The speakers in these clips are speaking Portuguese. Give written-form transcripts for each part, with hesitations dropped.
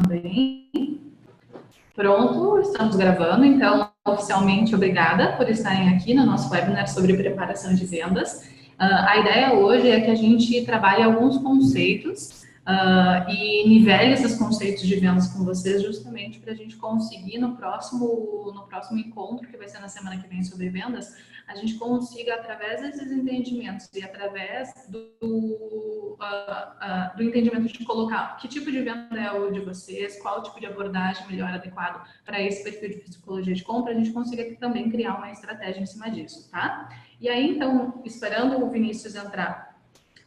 também. Pronto, estamos gravando, então, oficialmente, obrigada por estarem aqui no nosso webinar sobre preparação de vendas. A ideia hoje é que a gente trabalhe alguns conceitos e nivele esses conceitos de vendas com vocês, justamente para a gente conseguir no próximo encontro, que vai ser na semana que vem sobre vendas, a gente consiga, através desses entendimentos e através do entendimento de colocar que tipo de venda é o de vocês, qual tipo de abordagem melhor adequado para esse perfil de psicologia de compra, a gente consiga também criar uma estratégia em cima disso, tá? E aí, então, esperando o Vinícius entrar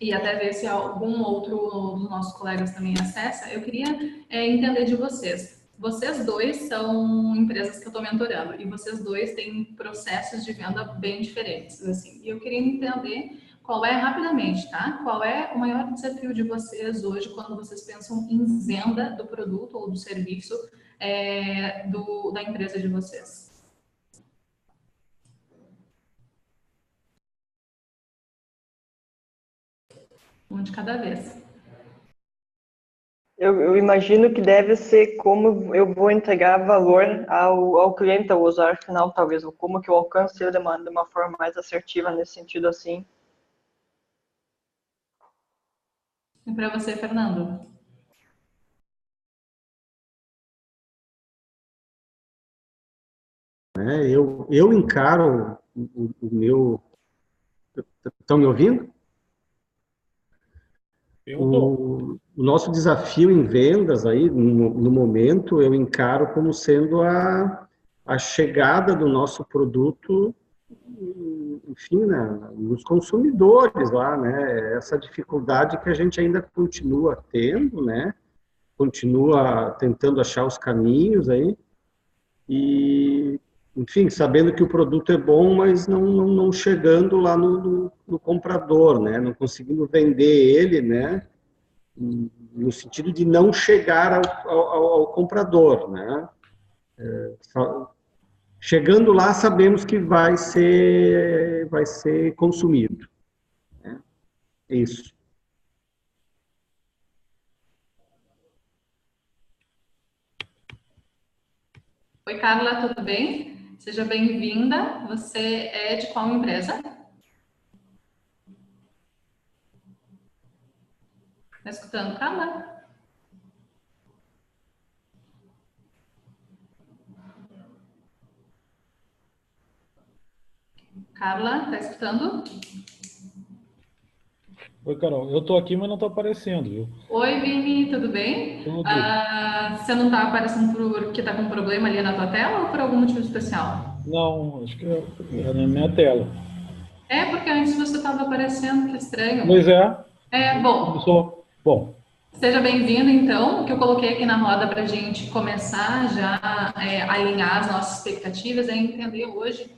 e até ver se algum outro dos nossos colegas também acessa, eu queria entender de vocês. Vocês dois são empresas que eu estou mentorando e vocês dois têm processos de venda bem diferentes, assim. E eu queria entender qual é, rapidamente, tá? Qual é o maior desafio de vocês hoje quando vocês pensam em venda do produto ou do serviço da empresa de vocês? Um de cada vez. Eu imagino que deve ser como eu vou entregar valor ao cliente, ao usuário final, talvez, ou como que eu alcanço ele de uma forma mais assertiva nesse sentido, assim. E para você, Fernando? Eu encaro o meu... Estão me ouvindo? O nosso desafio em vendas aí, no momento, eu encaro como sendo a chegada do nosso produto, enfim, né, nos consumidores lá, né? Essa dificuldade que a gente ainda continua tendo, né? Continua tentando achar os caminhos aí e, enfim, sabendo que o produto é bom, mas não chegando lá no comprador, né? Não conseguindo vender ele, né? No sentido de não chegar ao comprador, né? Chegando lá, sabemos que vai ser consumido, né? Isso. Oi, Carla, tudo bem? Seja bem-vinda. Você é de qual empresa? Está escutando, Carla? Carla, está escutando? Oi, Carol. Eu tô aqui, mas não tô aparecendo, viu? Oi, Vini, tudo bem? Tudo. Você não está aparecendo porque está com problema ali na tua tela ou por algum motivo especial? Não, acho que é na minha tela. É, porque antes você estava aparecendo, que estranho. Pois é. Bom. Bom. Seja bem-vindo, então. O que eu coloquei aqui na roda para a gente começar já a alinhar as nossas expectativas é entender hoje,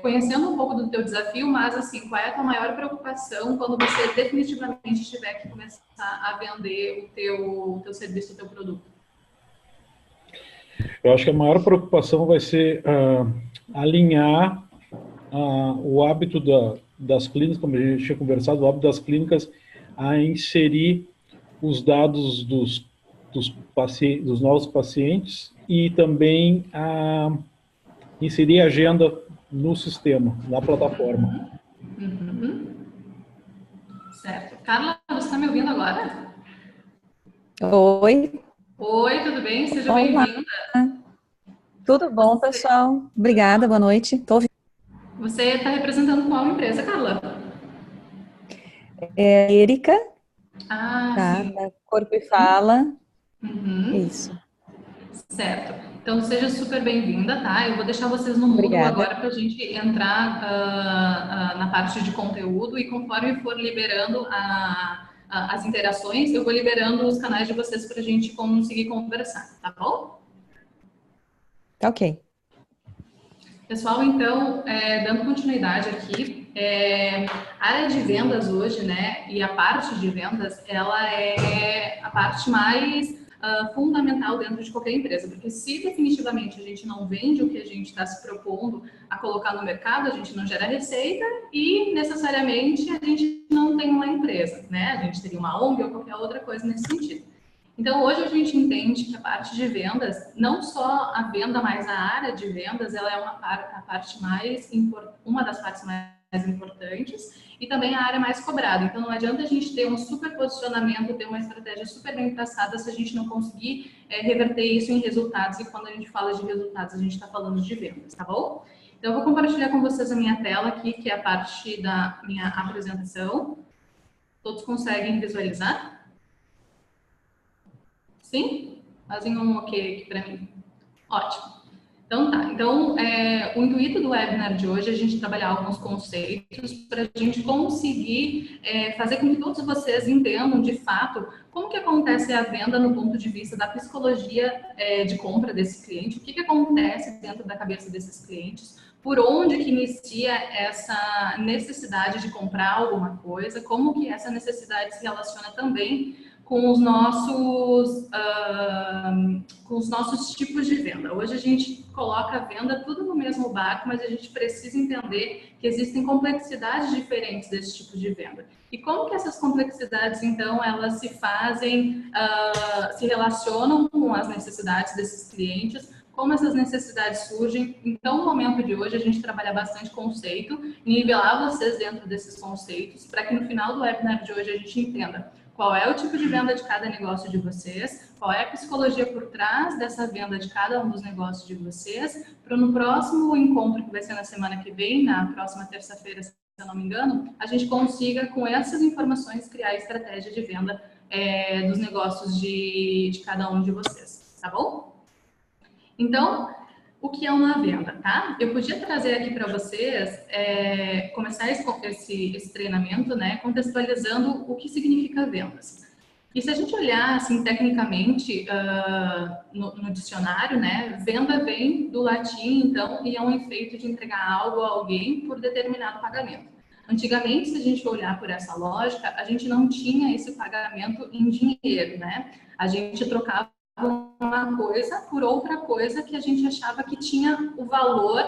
conhecendo um pouco do teu desafio, mas assim, qual é a tua maior preocupação quando você definitivamente tiver que começar a vender o teu serviço, o teu produto? Eu acho que a maior preocupação vai ser alinhar o hábito das clínicas, como a gente tinha conversado, o hábito das clínicas a inserir os dados dos novos pacientes e também a inserir a agenda no sistema, na plataforma. Certo. Carla, você está me ouvindo agora? Oi. Oi, tudo bem? Seja bem-vinda. Tudo bom, pessoal? Obrigada, boa noite. Tô ouvindo. Você está representando qual empresa, Carla? É Erika. Tá, sim. Da Corpo e Fala. Isso. Certo. Então, seja super bem-vinda, tá? Eu vou deixar vocês no mudo agora para a gente entrar na parte de conteúdo e conforme for liberando as interações, eu vou liberando os canais de vocês para a gente conseguir conversar, tá bom? Tá ok. Pessoal, então, dando continuidade aqui, a área de vendas hoje, né, e a parte de vendas, ela é a parte mais fundamental dentro de qualquer empresa, porque se definitivamente a gente não vende o que a gente está se propondo a colocar no mercado, a gente não gera receita e necessariamente a gente não tem uma empresa, né? A gente teria uma ONG ou qualquer outra coisa nesse sentido. Então, hoje a gente entende que a parte de vendas, não só a venda, mas a área de vendas, ela é uma das partes mais importantes e também a área mais cobrada. Então, não adianta a gente ter um super posicionamento, ter uma estratégia super bem traçada se a gente não conseguir reverter isso em resultados. E quando a gente fala de resultados, a gente está falando de vendas, tá bom? Então, eu vou compartilhar com vocês a minha tela aqui, que é a parte da minha apresentação. Todos conseguem visualizar? Sim? Fazem um ok aqui para mim. Ótimo. Então tá. Então, o intuito do webinar de hoje é a gente trabalhar alguns conceitos para a gente conseguir fazer com que todos vocês entendam de fato como que acontece a venda no ponto de vista da psicologia de compra desse cliente, o que acontece dentro da cabeça desses clientes, por onde que inicia essa necessidade de comprar alguma coisa, como que essa necessidade se relaciona também com os nossos tipos de venda. Hoje a gente coloca a venda tudo no mesmo barco, mas a gente precisa entender que existem complexidades diferentes desse tipo de venda. E como que essas complexidades, então, elas se fazem, se relacionam com as necessidades desses clientes, como essas necessidades surgem. Então, no momento de hoje, a gente trabalha bastante conceito, nivelar vocês dentro desses conceitos, para que no final do webinar de hoje a gente entenda qual é o tipo de venda de cada negócio de vocês, qual é a psicologia por trás dessa venda de cada um dos negócios de vocês, para no próximo encontro, que vai ser na semana que vem, na próxima terça-feira, se eu não me engano, a gente consiga, com essas informações, criar a estratégia de venda dos negócios de cada um de vocês, tá bom? Então, o que é uma venda, tá? Eu podia trazer aqui para vocês, começar esse treinamento, né, contextualizando o que significa vendas. E se a gente olhar, assim, tecnicamente, no dicionário, né, venda vem do latim, então, e é um efeito de entregar algo a alguém por determinado pagamento. Antigamente, se a gente olhar por essa lógica, a gente não tinha esse pagamento em dinheiro, né? A gente trocava uma coisa por outra coisa que a gente achava que tinha o valor,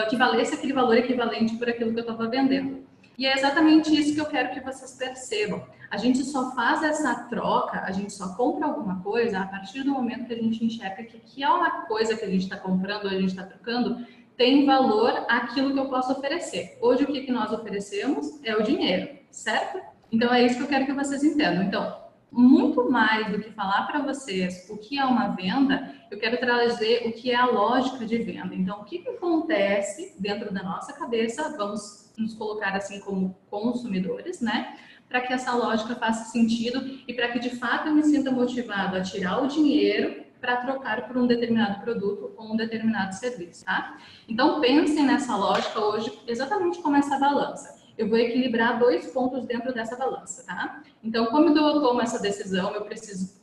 que valesse aquele valor equivalente por aquilo que eu estava vendendo. E é exatamente isso que eu quero que vocês percebam. A gente só faz essa troca, a gente só compra alguma coisa a partir do momento que a gente enxerga que aquela coisa que a gente está comprando ou a gente está trocando tem valor àquilo que eu posso oferecer. Hoje, o que nós oferecemos é o dinheiro, certo? Então, é isso que eu quero que vocês entendam. Então, muito mais do que falar para vocês o que é uma venda, eu quero trazer o que é a lógica de venda. Então, o que acontece dentro da nossa cabeça, vamos nos colocar assim como consumidores, né? Para que essa lógica faça sentido e para que de fato eu me sinta motivado a tirar o dinheiro para trocar por um determinado produto ou um determinado serviço, tá? Então, pensem nessa lógica hoje exatamente como essa balança. Eu vou equilibrar 2 pontos dentro dessa balança, tá? Então, como eu tomo essa decisão, eu preciso,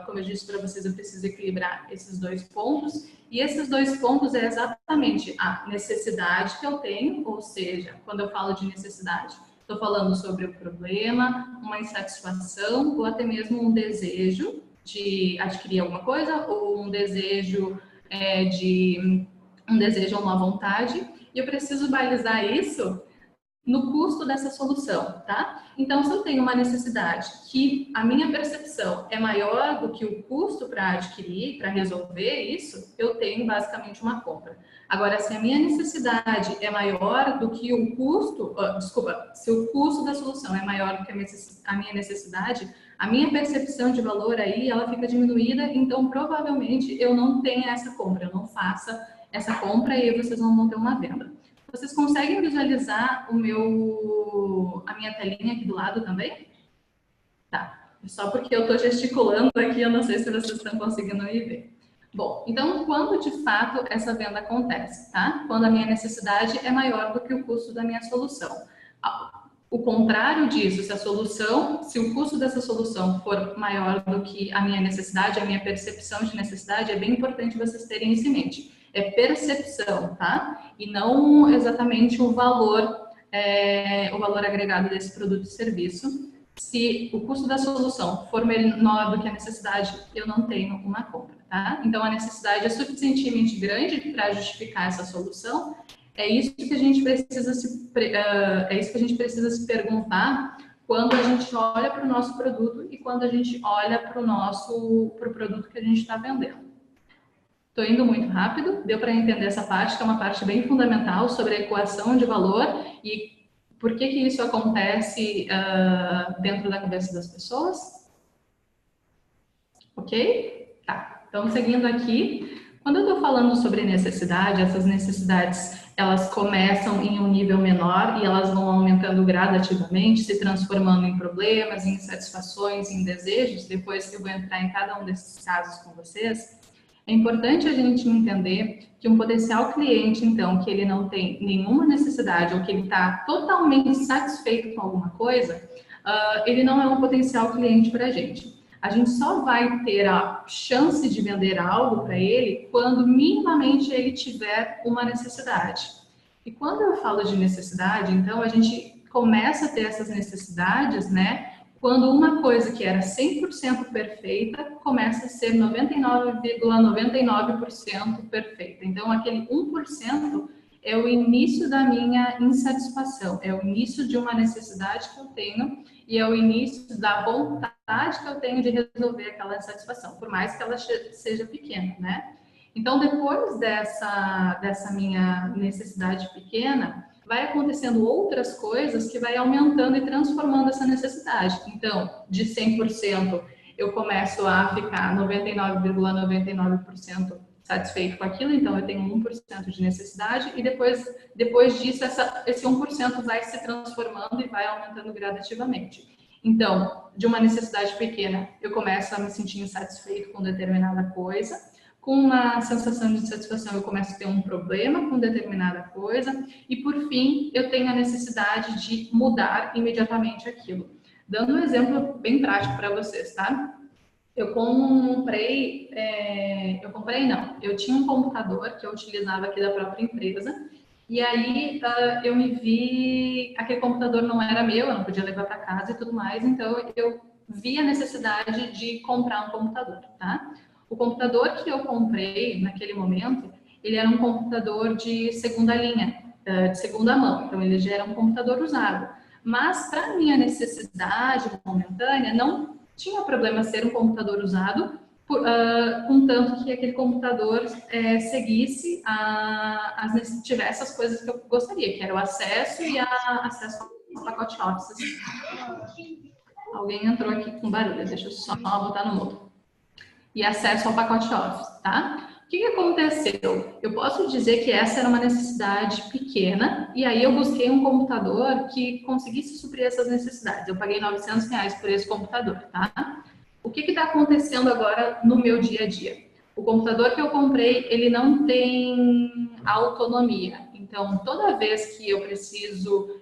como eu disse para vocês, eu preciso equilibrar esses 2 pontos. E esses 2 pontos é exatamente a necessidade que eu tenho, ou seja, quando eu falo de necessidade, estou falando sobre o problema, uma insatisfação ou até mesmo um desejo de adquirir alguma coisa ou um desejo ou uma vontade. E eu preciso balizar isso no custo dessa solução, tá? Então, se eu tenho uma necessidade que a minha percepção é maior do que o custo para adquirir, para resolver isso, eu tenho basicamente uma compra. Agora, se a minha necessidade é maior do que o custo, se o custo da solução é maior do que a minha necessidade, a minha percepção de valor aí, ela fica diminuída, então provavelmente eu não tenha essa compra, eu não faça essa compra e aí vocês não vão ter uma venda. Vocês conseguem visualizar a minha telinha aqui do lado também? Tá. Só porque eu estou gesticulando aqui, eu não sei se vocês estão conseguindo me ver. Bom, então, quando de fato essa venda acontece, tá? Quando a minha necessidade é maior do que o custo da minha solução. O contrário disso, se o custo dessa solução for maior do que a minha necessidade, a minha percepção de necessidade, é bem importante vocês terem isso em mente. É percepção, tá? E não exatamente o valor agregado desse produto e serviço. Se o custo da solução for menor do que a necessidade, eu não tenho uma compra, tá? Então, a necessidade é suficientemente grande para justificar essa solução. É isso que a gente precisa se perguntar quando a gente olha para o nosso produto e quando a gente olha para o produto que a gente está vendendo. Estou indo muito rápido, deu para entender essa parte, que é uma parte bem fundamental sobre a equação de valor e por que isso acontece dentro da cabeça das pessoas? Ok? Tá. Então, seguindo aqui, quando eu estou falando sobre necessidade, essas necessidades, elas começam em um nível menor e elas vão aumentando gradativamente, se transformando em problemas, em insatisfações, em desejos, depois que eu vou entrar em cada um desses casos com vocês. É importante a gente entender que um potencial cliente, então, que ele não tem nenhuma necessidade ou que ele está totalmente satisfeito com alguma coisa, ele não é um potencial cliente para a gente. A gente só vai ter a chance de vender algo para ele quando minimamente ele tiver uma necessidade. E quando eu falo de necessidade, então, a gente começa a ter essas necessidades, né? Quando uma coisa que era 100% perfeita começa a ser 99,99% perfeita. Então, aquele 1% é o início da minha insatisfação, é o início de uma necessidade que eu tenho e é o início da vontade que eu tenho de resolver aquela insatisfação, por mais que ela seja pequena, né? Então, depois dessa minha necessidade pequena, vai acontecendo outras coisas que vai aumentando e transformando essa necessidade. Então, de 100%, eu começo a ficar 99,99% satisfeito com aquilo, então eu tenho 1% de necessidade e depois disso, esse 1% vai se transformando e vai aumentando gradativamente. Então, de uma necessidade pequena, eu começo a me sentir insatisfeito com determinada coisa. Com uma sensação de insatisfação, eu começo a ter um problema com determinada coisa e, por fim, eu tenho a necessidade de mudar imediatamente aquilo. Dando um exemplo bem prático para vocês, tá? Eu tinha um computador que eu utilizava aqui da própria empresa e aí eu me vi, aquele computador não era meu, eu não podia levar para casa e tudo mais, então eu vi a necessidade de comprar um computador, tá? O computador que eu comprei naquele momento, ele era um computador de segunda linha, de segunda mão, então ele já era um computador usado. Mas para minha necessidade momentânea, não tinha problema ser um computador usado, contanto que aquele computador seguisse, tivesse as coisas que eu gostaria, que era o acesso e acesso ao pacote Office. Alguém entrou aqui com barulho, deixa eu só botar no mudo. E acesso ao pacote Office, tá? O que aconteceu? Eu posso dizer que essa era uma necessidade pequena e aí eu busquei um computador que conseguisse suprir essas necessidades. Eu paguei R$900 por esse computador, tá? O que está acontecendo agora no meu dia a dia? O computador que eu comprei, ele não tem autonomia. Então, toda vez que eu preciso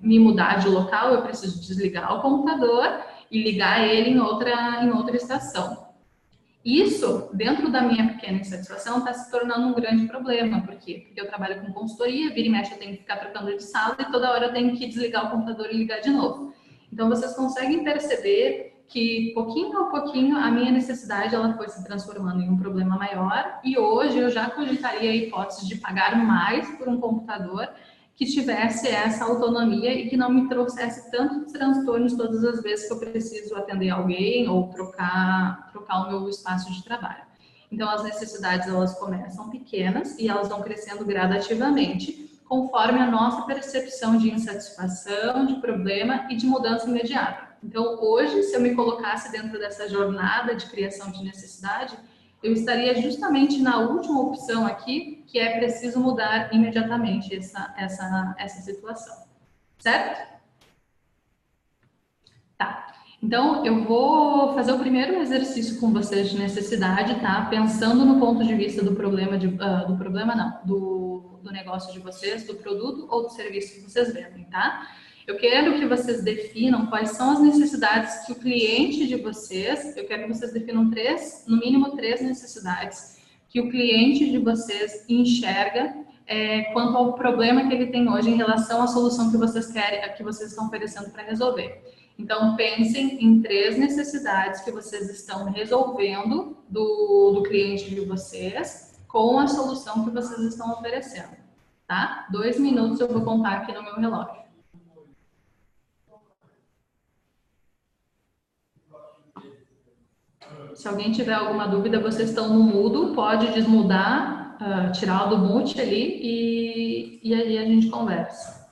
me mudar de local, eu preciso desligar o computador e ligar ele em outra estação. Isso, dentro da minha pequena insatisfação, está se tornando um grande problema. Por quê? Porque eu trabalho com consultoria, vira e mexe eu tenho que ficar trocando de sala e toda hora eu tenho que desligar o computador e ligar de novo. Então, vocês conseguem perceber que, pouquinho a pouquinho, a minha necessidade ela foi se transformando em um problema maior e hoje eu já cogitaria a hipótese de pagar mais por um computador que tivesse essa autonomia e que não me trouxesse tantos transtornos todas as vezes que eu preciso atender alguém ou trocar o meu espaço de trabalho. Então, as necessidades, elas começam pequenas e elas vão crescendo gradativamente, conforme a nossa percepção de insatisfação, de problema e de mudança imediata. Então, hoje, se eu me colocasse dentro dessa jornada de criação de necessidade, eu estaria justamente na última opção aqui, que é preciso mudar imediatamente essa situação. Certo? Tá. Então, eu vou fazer o primeiro exercício com vocês de necessidade, tá? Pensando no ponto de vista do problema, do negócio de vocês, do produto ou do serviço que vocês vendem, tá? Eu quero que vocês definam quais são as necessidades que o cliente de vocês, eu quero que vocês definam no mínimo três necessidades que o cliente de vocês enxerga quanto ao problema que ele tem hoje em relação à solução que vocês querem, que vocês estão oferecendo para resolver. Então, pensem em três necessidades que vocês estão resolvendo do cliente de vocês com a solução que vocês estão oferecendo, tá? 2 minutos eu vou contar aqui no meu relógio. Se alguém tiver alguma dúvida, vocês estão no mudo, pode desmudar, tirar do mute ali e aí a gente conversa.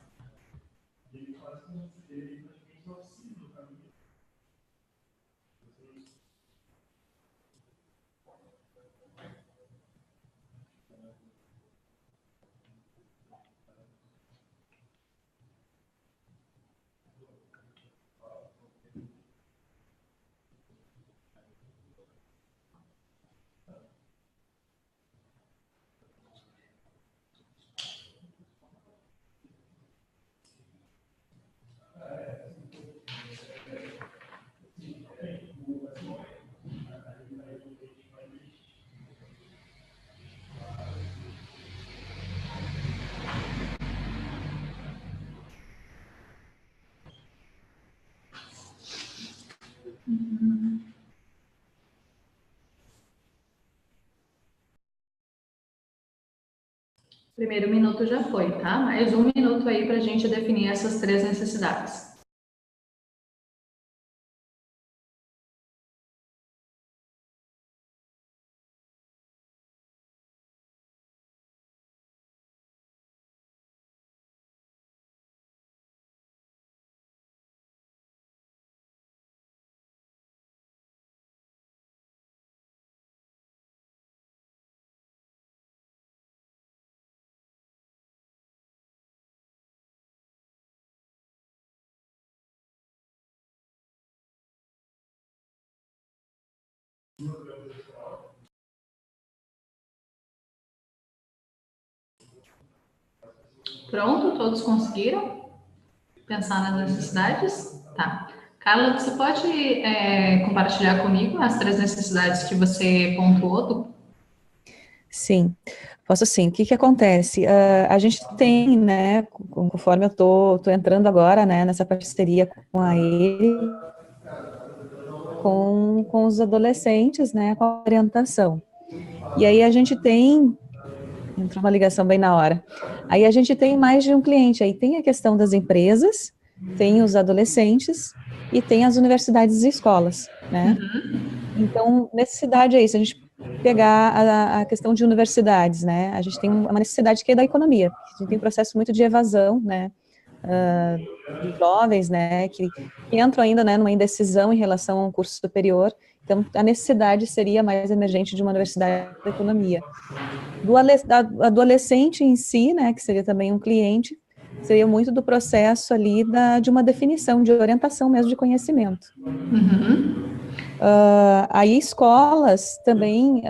Primeiro minuto já foi, tá? Mais um minuto aí para a gente definir essas 3 necessidades. Pronto? Todos conseguiram pensar nas necessidades? Tá. Carla, você pode compartilhar comigo as 3 necessidades que você pontuou? Sim, posso sim. O que que acontece? A gente tem, né, conforme eu tô entrando agora, né, nessa parceria com a ele, com os adolescentes, né, com a orientação. E aí a gente tem, entrou uma ligação bem na hora, aí a gente tem mais de um cliente, aí tem a questão das empresas, tem os adolescentes e tem as universidades e escolas, né? Então, necessidade é isso, a gente pegar a questão de universidades, né? A gente tem uma necessidade que é da economia, a gente tem um processo muito de evasão, né? De jovens, né, que entram ainda, né, numa indecisão em relação a um curso superior. Então, a necessidade seria mais emergente de uma universidade da economia. Do adolescente em si, né, que seria também um cliente, seria muito do processo ali de uma definição, de orientação mesmo de conhecimento. Aí escolas também,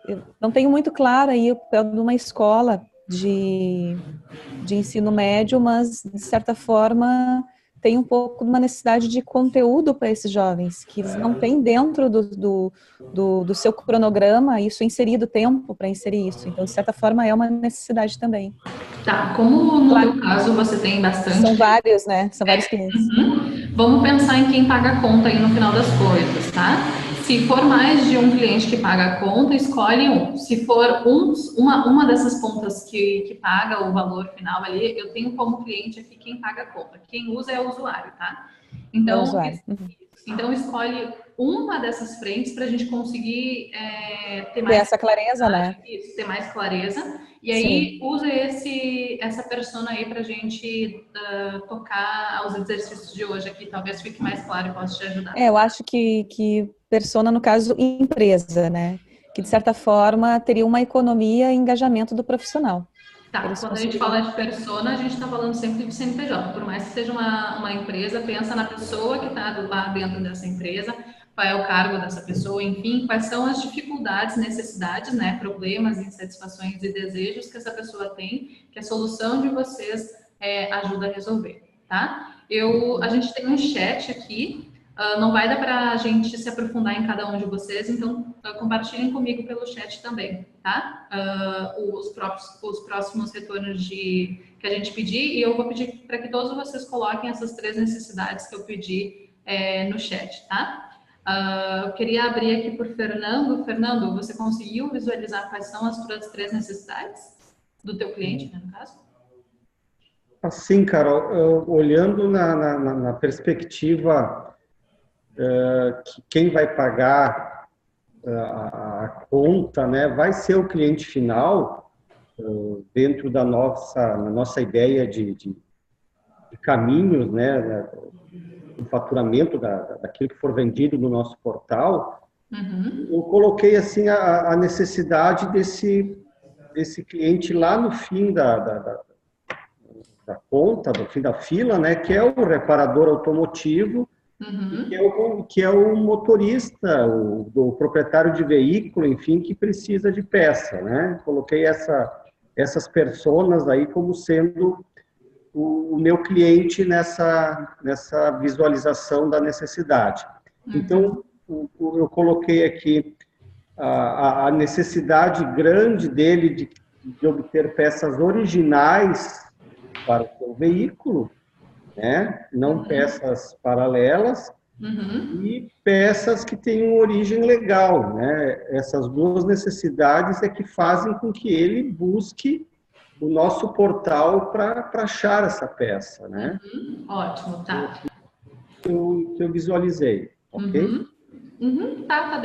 eu não tenho muito claro aí o papel de uma escola de ensino médio, mas de certa forma tem um pouco de uma necessidade de conteúdo para esses jovens, que eles não têm dentro do seu cronograma isso inserido, tempo para inserir isso. Então, de certa forma, é uma necessidade também. Tá, como no teu caso você tem bastante... São vários, né? São vários clientes. Vamos pensar em quem paga a conta aí no final das coisas, tá? Se for mais de um cliente que paga a conta, escolhe um. Se for uma dessas pontas que paga o valor final ali, eu tenho como cliente aqui quem paga a conta. Quem usa é o usuário, tá? Então, então escolhe uma dessas frentes para a gente conseguir ter mais... Ter essa clareza, né? Isso, ter mais clareza. E aí, usa essa persona aí para a gente tocar aos exercícios de hoje aqui. Talvez fique mais claro e possa te ajudar. Eu acho que persona, no caso, empresa, né? Que, de certa forma, teria uma economia e engajamento do profissional. Tá, quando a gente fala de persona, a gente está falando sempre de CNPJ. Por mais que seja uma empresa, pensa na pessoa que está lá dentro dessa empresa, qual é o cargo dessa pessoa, enfim, quais são as dificuldades, necessidades, né, problemas, insatisfações e desejos que essa pessoa tem, que a solução de vocês ajuda a resolver, tá? A gente tem um chat aqui, não vai dar para a gente se aprofundar em cada um de vocês, então compartilhem comigo pelo chat também, tá? Os próximos retornos que a gente pedir, e eu vou pedir para que todos vocês coloquem essas 3 necessidades que eu pedi no chat, tá? Eu queria abrir aqui por Fernando. Fernando, você conseguiu visualizar quais são as suas 3 necessidades do teu cliente, né, no caso? Assim, Carol, olhando na perspectiva que quem vai pagar a conta, né, vai ser o cliente final, dentro da nossa ideia de caminhos, né, do faturamento daquilo que for vendido no nosso portal. Eu coloquei assim a necessidade desse cliente lá no fim da conta, no fim da fila, né, que é o reparador automotivo, que é o motorista, o proprietário de veículo, enfim, que precisa de peça, né? Coloquei essas pessoas aí como sendo o meu cliente nessa visualização da necessidade. Então, eu coloquei aqui a necessidade grande dele de obter peças originais para o seu veículo, né? Não peças paralelas, e peças que tenham origem legal, né? Essas duas necessidades é que fazem com que ele busque o nosso portal para achar essa peça, né? Ótimo, tá. Que eu visualizei, ok? Tá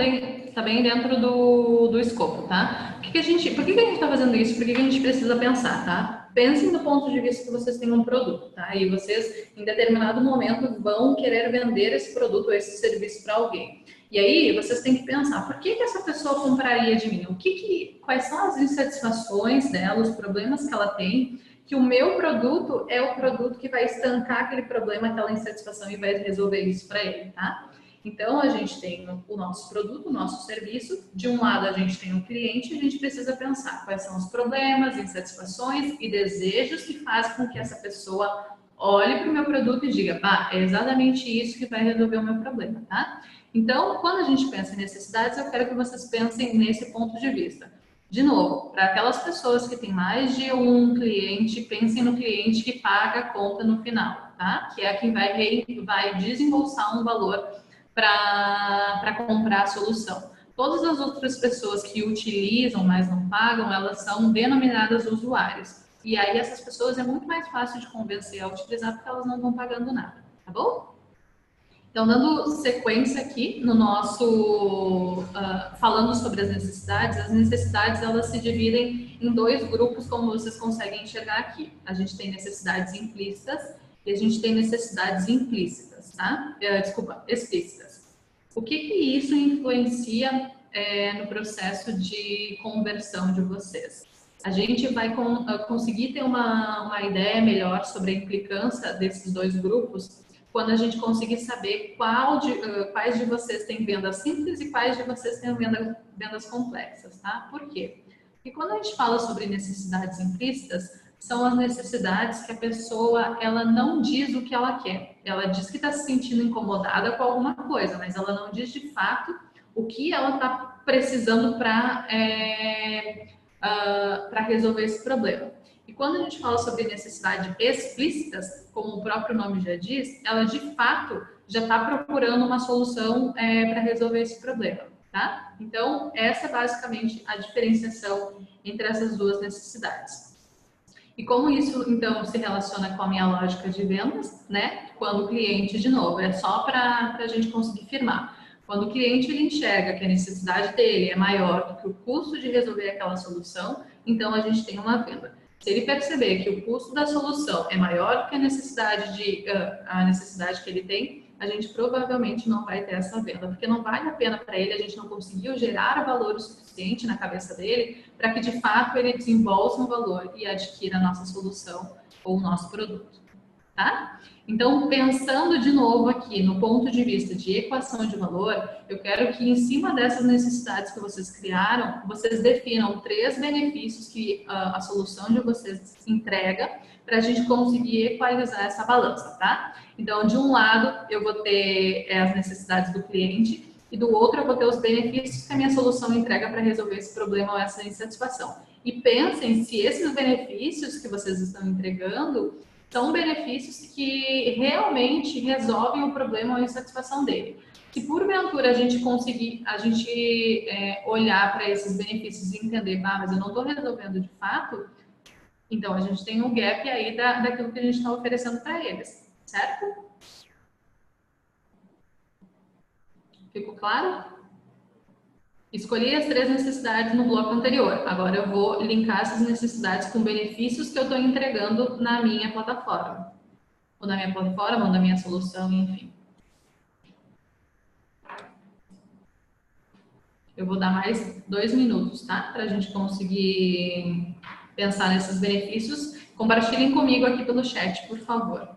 bem dentro do escopo, tá? Por que a gente tá fazendo isso? Por que a gente precisa pensar, tá? Pensem do ponto de vista que vocês têm um produto, tá? E vocês, em determinado momento, vão querer vender esse produto ou esse serviço para alguém. E aí, vocês têm que pensar, por que essa pessoa compraria de mim? Quais são as insatisfações dela, os problemas que ela tem, que o meu produto é o produto que vai estancar aquele problema, aquela insatisfação e vai resolver isso para ele, tá? Então, a gente tem o nosso produto, o nosso serviço. De um lado, a gente tem o cliente e a gente precisa pensar quais são os problemas, insatisfações e desejos que fazem com que essa pessoa olhe para o meu produto e diga, é exatamente isso que vai resolver o meu problema, tá? Então, quando a gente pensa em necessidades, eu quero que vocês pensem nesse ponto de vista. De novo, para aquelas pessoas que têm mais de um cliente, pensem no cliente que paga a conta no final, tá? Que é quem vai desembolsar um valor para comprar a solução. Todas as outras pessoas que utilizam, mas não pagam, elas são denominadas usuários. E aí essas pessoas é muito mais fácil de convencer a utilizar porque elas não estão pagando nada, tá bom? Então, dando sequência aqui no nosso, falando sobre as necessidades elas se dividem em dois grupos, como vocês conseguem enxergar aqui. A gente tem necessidades implícitas e a gente tem necessidades implícitas, tá? Explícitas. O que isso influencia no processo de conversão de vocês? A gente vai conseguir ter uma ideia melhor sobre a implicância desses dois grupos quando a gente conseguir saber quais de vocês têm vendas simples e quais de vocês têm vendas complexas, tá? Por quê? Porque quando a gente fala sobre necessidades implícitas, são as necessidades que a pessoa, ela não diz o que ela quer. Ela diz que está se sentindo incomodada com alguma coisa, mas ela não diz de fato o que ela está precisando para resolver esse problema. E quando a gente fala sobre necessidades explícitas, como o próprio nome já diz, ela de fato já está procurando uma solução para resolver esse problema, tá? Então, essa é basicamente a diferenciação entre essas duas necessidades. E como isso, então, se relaciona com a minha lógica de vendas, né? Quando o cliente, de novo, é só para a gente conseguir firmar. Quando o cliente ele enxerga que a necessidade dele é maior do que o custo de resolver aquela solução, então a gente tem uma venda. Se ele perceber que o custo da solução é maior do que a necessidade que ele tem, a gente provavelmente não vai ter essa venda, porque não vale a pena para ele, a gente não conseguiu gerar valor o suficiente na cabeça dele para que de fato ele desembolse um valor e adquira a nossa solução ou o nosso produto, tá? Então, pensando de novo aqui no ponto de vista de equação de valor, eu quero que em cima dessas necessidades que vocês criaram, vocês definam 3 benefícios que a solução de vocês entrega para a gente conseguir equalizar essa balança, tá? Então, de um lado, eu vou ter as necessidades do cliente e do outro eu vou ter os benefícios que a minha solução entrega para resolver esse problema ou essa insatisfação. E pensem se esses benefícios que vocês estão entregando são benefícios que realmente resolvem o problema ou a insatisfação dele. Se porventura a gente conseguir, olhar para esses benefícios e entender, mas eu não estou resolvendo de fato, então a gente tem um gap aí daquilo que a gente está oferecendo para eles, certo? Ficou claro? Escolhi as 3 necessidades no bloco anterior. Agora eu vou linkar essas necessidades com benefícios que eu estou entregando na minha plataforma. Ou na minha plataforma, ou na minha solução, enfim. Eu vou dar mais 2 minutos, tá? Para a gente conseguir pensar nesses benefícios. Compartilhem comigo aqui pelo chat, por favor.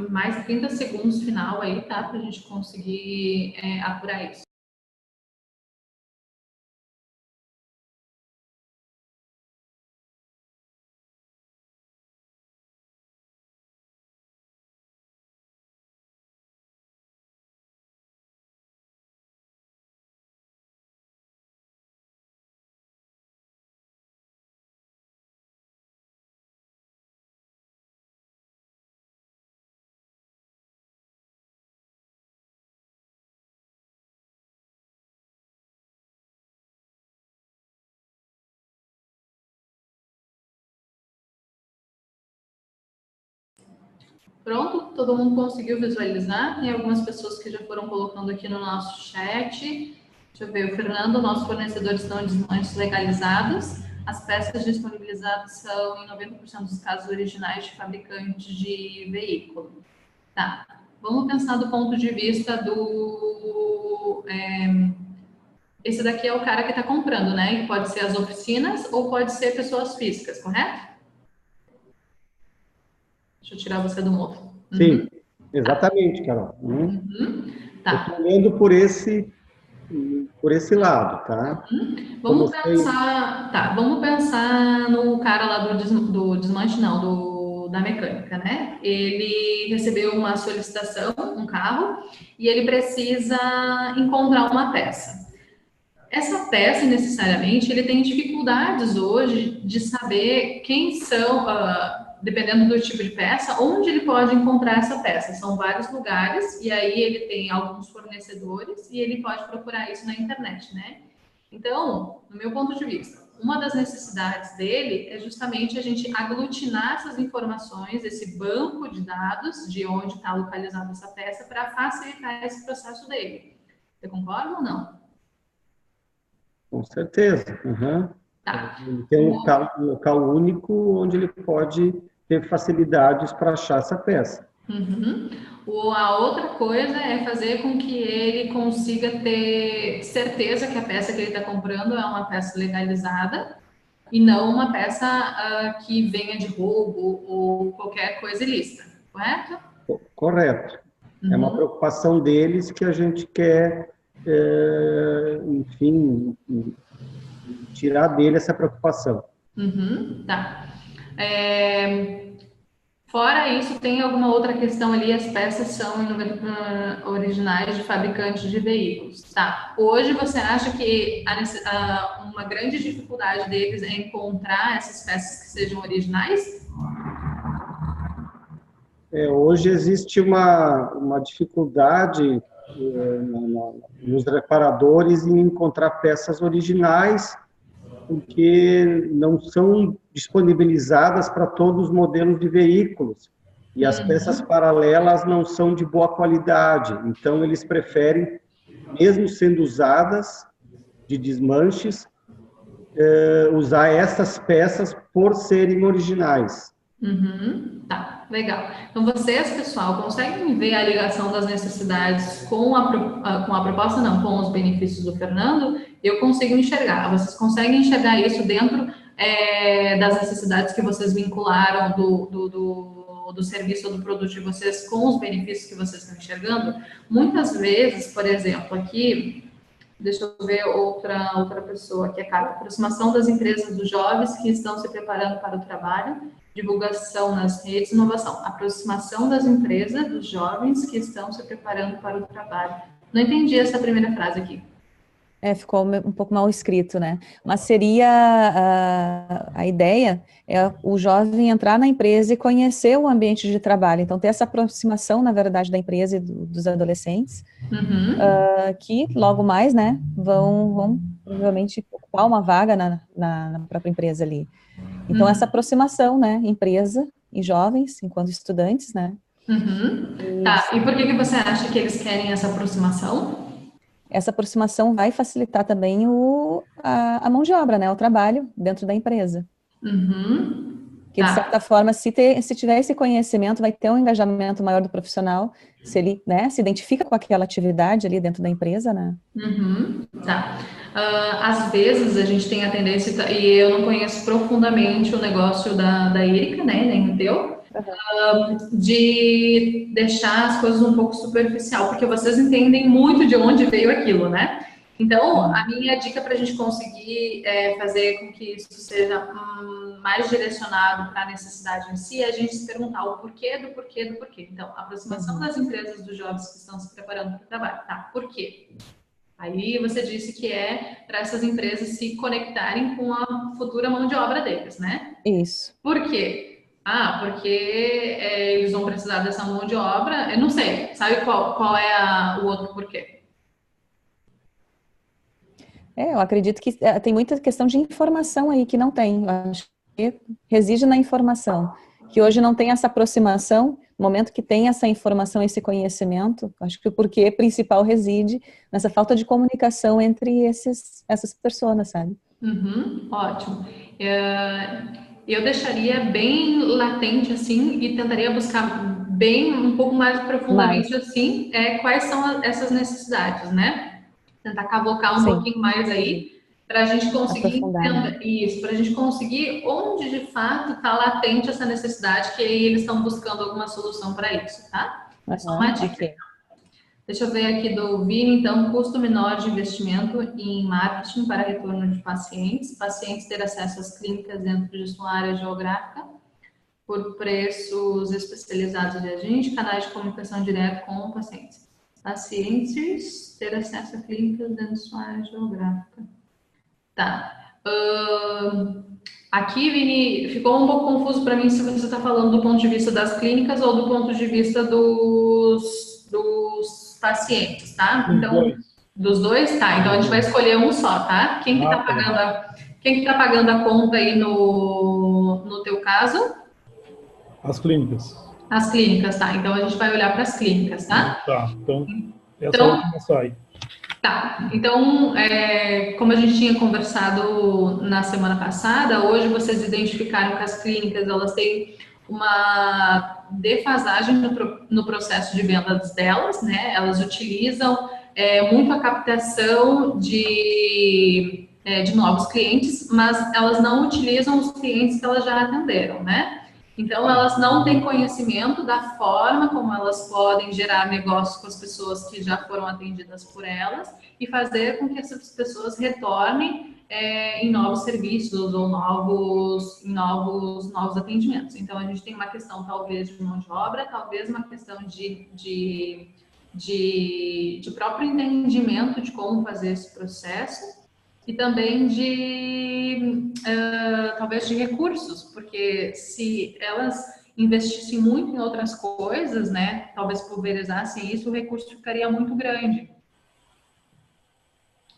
Mais 30 segundos final aí, tá? Para a gente conseguir apurar isso. Pronto? Todo mundo conseguiu visualizar? Tem algumas pessoas que já foram colocando aqui no nosso chat. Deixa eu ver, o Fernando, nossos fornecedores estão desmanches legalizados. As peças disponibilizadas são, em 90% dos casos, originais de fabricantes de veículo. Tá. Vamos pensar do ponto de vista do... esse daqui é o cara que está comprando, né? E pode ser as oficinas ou pode ser pessoas físicas, correto? Deixa eu tirar você do modo. Sim, exatamente, Carol. Tá. Eu estou olhando por esse lado, tá? Vamos pensar no cara lá do desmanche, não, da mecânica, né? Ele recebeu uma solicitação, um carro, e ele precisa encontrar uma peça. Essa peça, necessariamente, ele tem dificuldades hoje de saber quem são, dependendo do tipo de peça, onde ele pode encontrar essa peça. São vários lugares, e aí ele tem alguns fornecedores, e ele pode procurar isso na internet, né? Então, no meu ponto de vista, uma das necessidades dele é justamente a gente aglutinar essas informações, esse banco de dados de onde está localizada essa peça, para facilitar esse processo dele. Você concorda ou não? Com certeza. Uhum. Tá. Ele tem um local único onde ele pode ter facilidades para achar essa peça. Uhum. A outra coisa é fazer com que ele consiga ter certeza que a peça que ele está comprando é uma peça legalizada e não uma peça que venha de roubo ou qualquer coisa ilícita, correto? Correto. Uhum. É uma preocupação deles que a gente quer, enfim, tirar dele essa preocupação. Uhum. Tá. Fora isso, tem alguma outra questão ali, as peças são originais de fabricantes de veículos, tá? Hoje você acha que uma grande dificuldade deles é encontrar essas peças que sejam originais? Hoje existe uma dificuldade nos reparadores em encontrar peças originais porque não são disponibilizadas para todos os modelos de veículos. E as peças paralelas não são de boa qualidade. Então, eles preferem, mesmo sendo usadas de desmanches, usar essas peças por serem originais. Tá, legal. Então, vocês, pessoal, conseguem ver a ligação das necessidades com a proposta, não, com os benefícios do Fernando? Eu consigo enxergar. Vocês conseguem enxergar isso dentro das necessidades que vocês vincularam do serviço ou do produto de vocês com os benefícios que vocês estão enxergando? Muitas vezes, por exemplo, aqui, deixa eu ver outra pessoa aqui, a aproximação das empresas dos jovens que estão se preparando para o trabalho, divulgação nas redes, inovação. Aproximação das empresas dos jovens que estão se preparando para o trabalho. Não entendi essa primeira frase aqui. Ficou um pouco mal escrito, né? Mas seria a ideia é o jovem entrar na empresa e conhecer o ambiente de trabalho. Então, ter essa aproximação, na verdade, da empresa e dos adolescentes, que logo mais, né, vão provavelmente ocupar uma vaga na própria empresa ali. Então, essa aproximação, né, empresa e jovens, enquanto estudantes, né? Tá, e por que você acha que eles querem essa aproximação? Essa aproximação vai facilitar também a mão de obra, né, o trabalho dentro da empresa. Que, de certa forma, se tiver esse conhecimento, vai ter um engajamento maior do profissional, se ele, né, se identifica com aquela atividade ali dentro da empresa, né? Tá. Às vezes a gente tem a tendência, e eu não conheço profundamente o negócio da Erika, né, nem o teu, de deixar as coisas um pouco superficial, porque vocês entendem muito de onde veio aquilo, né? Então, a minha dica para a gente conseguir fazer com que isso seja mais direcionado para a necessidade em si é a gente se perguntar o porquê do porquê do porquê. Então, a aproximação das empresas dos jovens que estão se preparando para o trabalho. Tá, por quê? Aí você disse que é para essas empresas se conectarem com a futura mão de obra deles, né? Isso. Por quê? Porque eles vão precisar dessa mão de obra. Eu não sei. Sabe qual é o outro porquê? Eu acredito que tem muita questão de informação aí que não tem. Eu acho que reside na informação. Que hoje não tem essa aproximação, no momento que tem essa informação, esse conhecimento, acho que o porquê principal reside nessa falta de comunicação entre essas pessoas, sabe? Ótimo. Eu deixaria bem latente, assim, e tentaria buscar bem, um pouco mais profundamente, assim, quais são essas necessidades, né? Tentar cavocar um pouquinho mais aí, para a gente conseguir entender isso, para a gente conseguir onde de fato está latente essa necessidade, que aí eles estão buscando alguma solução para isso, tá? Só uma dica. Okay. Deixa eu ver aqui do Vini, então, custo menor de investimento em marketing para retorno de pacientes ter acesso às clínicas dentro de sua área geográfica, por preços especializados de agente, canais de comunicação direto com pacientes. Pacientes ter acesso a clínicas dentro de sua área geográfica. Tá. Aqui, Vini, ficou um pouco confuso para mim se você está falando do ponto de vista das clínicas ou do ponto de vista dos pacientes, tá? Então, dos dois, tá. Então, a gente vai escolher um só, tá? Quem que tá pagando a conta aí no teu caso? As clínicas. As clínicas, tá. Então, a gente vai olhar para as clínicas, tá? Tá, então essa última sai. Tá, então, como a gente tinha conversado na semana passada, hoje vocês identificaram que as clínicas, elas têm uma defasagem no processo de vendas delas, né? Elas utilizam muito a captação de novos clientes, mas elas não utilizam os clientes que elas já atenderam, né? Então, elas não têm conhecimento da forma como elas podem gerar negócios com as pessoas que já foram atendidas por elas e fazer com que essas pessoas retornem em novos serviços ou novos atendimentos. Então, a gente tem uma questão, talvez, de mão de obra, talvez uma questão de próprio entendimento de como fazer esse processo, e também talvez de recursos, porque se elas investissem muito em outras coisas, né, talvez pulverizassem isso, o recurso ficaria muito grande.